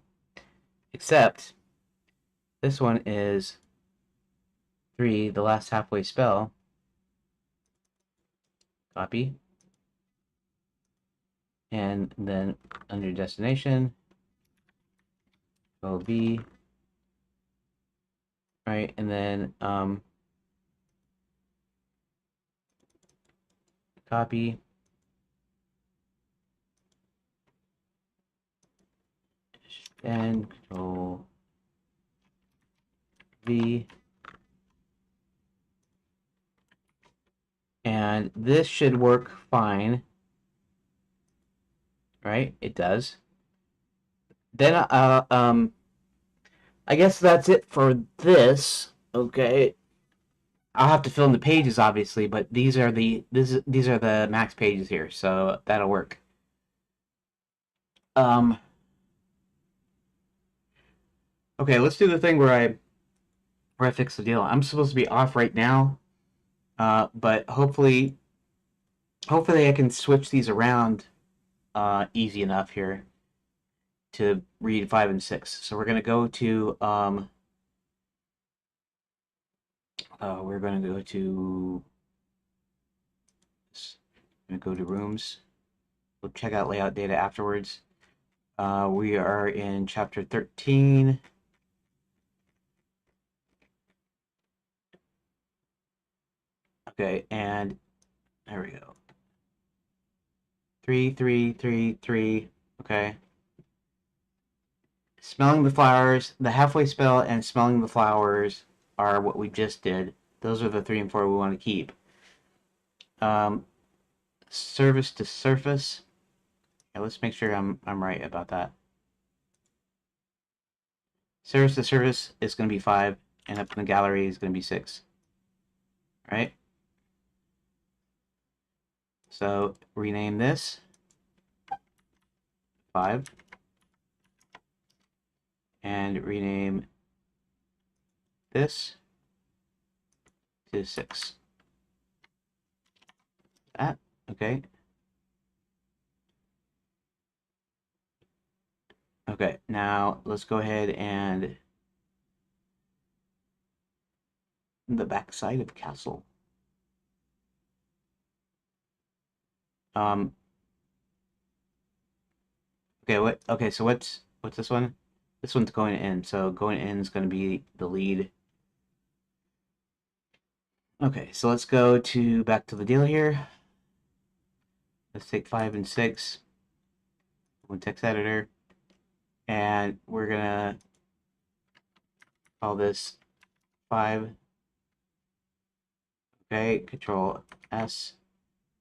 A: except this one is 3, the last halfway spell, copy, and then under destination, go B, right, and then copy, and control V, and this should work fine, right? It does. Then I guess that's it for this. Okay, I'll have to fill in the pages obviously, but these are the max pages here, so that'll work. Okay, let's do the thing where I fix the deal. I'm supposed to be off right now, but hopefully I can switch these around easy enough here to read 5 and 6. So we're gonna go to we're gonna go to rooms. We'll check out layout data afterwards. We are in chapter 13. Okay, and there we go. 3, 3, 3, 3. Okay. Smelling the flowers, the halfway spell and smelling the flowers are what we just did. Those are the 3 and 4 we want to keep. Service to surface. Yeah, let's make sure I'm right about that. Service to surface is going to be 5, and up in the gallery is going to be 6. Right? So rename this 5, and rename this to 6. That, okay. Okay, now let's go ahead and the back side of castle. Okay, so what's this one? This one's going in, so going in is going to be the lead. Okay, so let's go to back to the deal here. Let's take 5 and 6. One text editor, and we're gonna call this 5. Okay, Control S,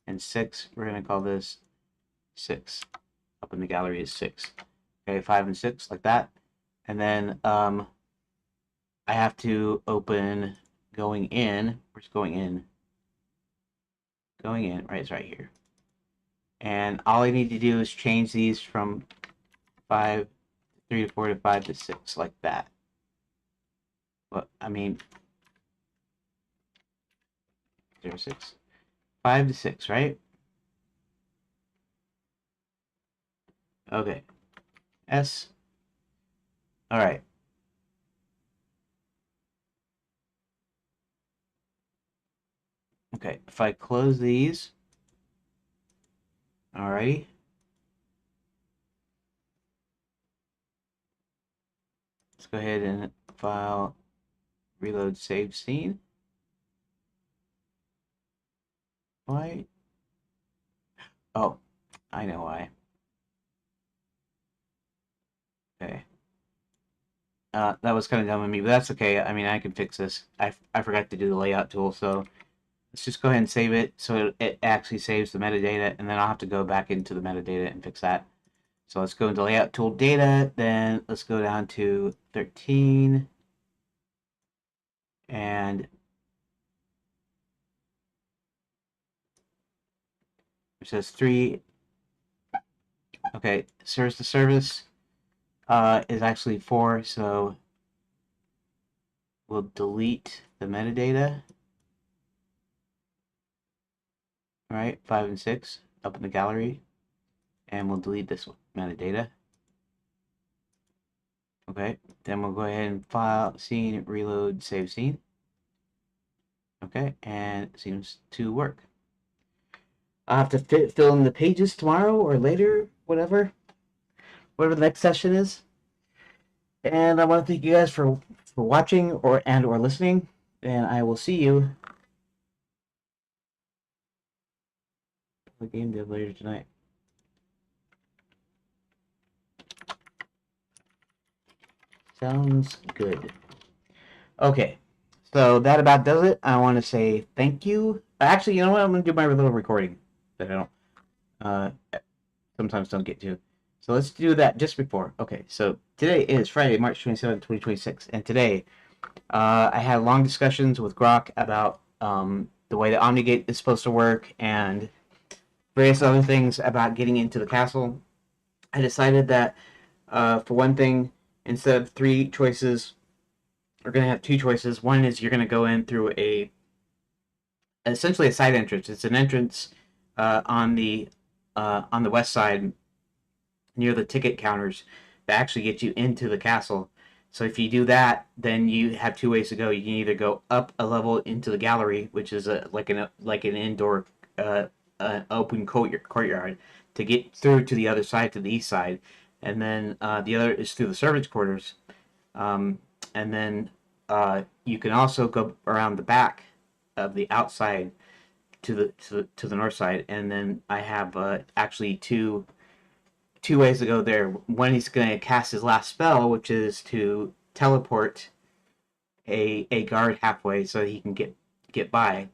A: and 6. We're gonna call this 6. Up in the gallery is 6. Okay, 5 and 6 like that, and then I have to open going in. Where's going in? Going in, right? It's right here. And all I need to do is change these from 5, 3 to 4 to 5 to 6, like that. Well, I mean, 0, 6. 5 to 6, right? Okay. S. All right. Okay, if I close these, alrighty. Let's go ahead and file, reload, save scene. Why? Oh, I know why. Okay. That was kind of dumb of me, but that's okay. I mean, I can fix this. I forgot to do the layout tool, so let's just go ahead and save it so it actually saves the metadata, and then I'll have to go back into the metadata and fix that. So let's go into layout tool data, then let's go down to 13, and it says 3. Okay, service to service is actually 4, so we'll delete the metadata. All right, 5 and 6 up in the gallery, and we'll delete this metadata. Okay, then we'll go ahead and file, scene, reload, save scene. Okay, and it seems to work. I'll have to fill in the pages tomorrow or later, whatever the next session is. And I want to thank you guys for watching or listening, and I will see you the Gamedev later tonight. Sounds good. Okay, so that about does it. I want to say thank you. Actually, you know what? I'm going to do my little recording that I don't sometimes don't get to. So let's do that just before. Okay, so today is Friday, March 27th, 2026, and today I had long discussions with Grok about the way the Omnigate is supposed to work and various other things about getting into the castle. I decided that for one thing, instead of three choices, we're going to have two choices. One is you're going to go in through a essentially a side entrance. It's an entrance on the west side near the ticket counters that actually get you into the castle. So if you do that, then you have two ways to go. You can either go up a level into the gallery, which is like an indoor open courtyard to get through to the other side, to the east side, and then the other is through the servants' quarters. Um, and then you can also go around the back of the outside to the north side, and then I have actually two ways to go there. One, he's going to cast his last spell, which is to teleport a guard halfway so he can get by,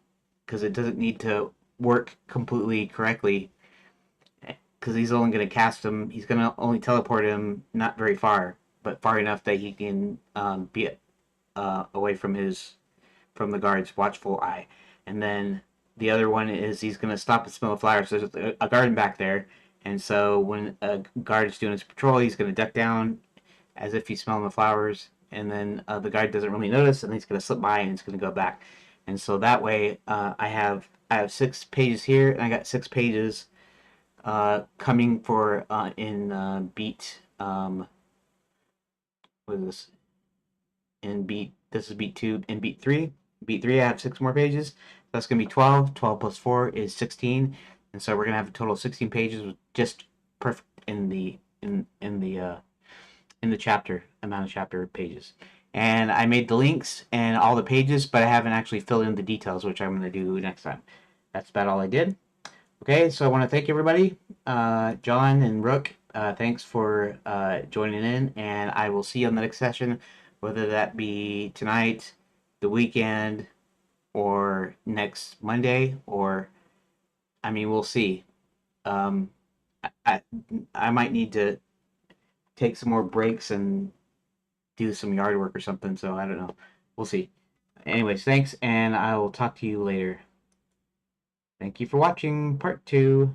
A: because it doesn't need to work completely correctly. Because he's only going to cast him, he's going to only teleport him not very far, but far enough that he can be away from the guard's watchful eye. And then the other one is he's going to stop and smell the flowers. So there's a garden back there, and so when a guard is doing his patrol, he's going to duck down as if he's smelling the flowers, and then the guard doesn't really notice, and he's going to slip by and he's going to go back. And so that way, I have 6 pages here, and I got 6 pages coming for in beat what is this in beat this is beat 2 and beat 3. Beat 3 I have 6 more pages. So that's going to be 12. 12 plus 4 is 16. And so we're going to have a total of 16 pages with just perfect in the chapter amount of chapter pages. And I made the links and all the pages, but I haven't actually filled in the details, which I'm going to do next time. That's about all I did. Okay, so I want to thank everybody, John and Rook. Thanks for joining in, and I will see you on the next session, whether that be tonight, the weekend, or next Monday, or I mean, we'll see. Um, I I might need to take some more breaks and do some yard work or something, so I don't know. We'll see. Anyways, thanks, and I will talk to you later. Thank you for watching part 2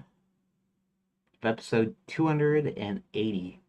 A: of episode 280.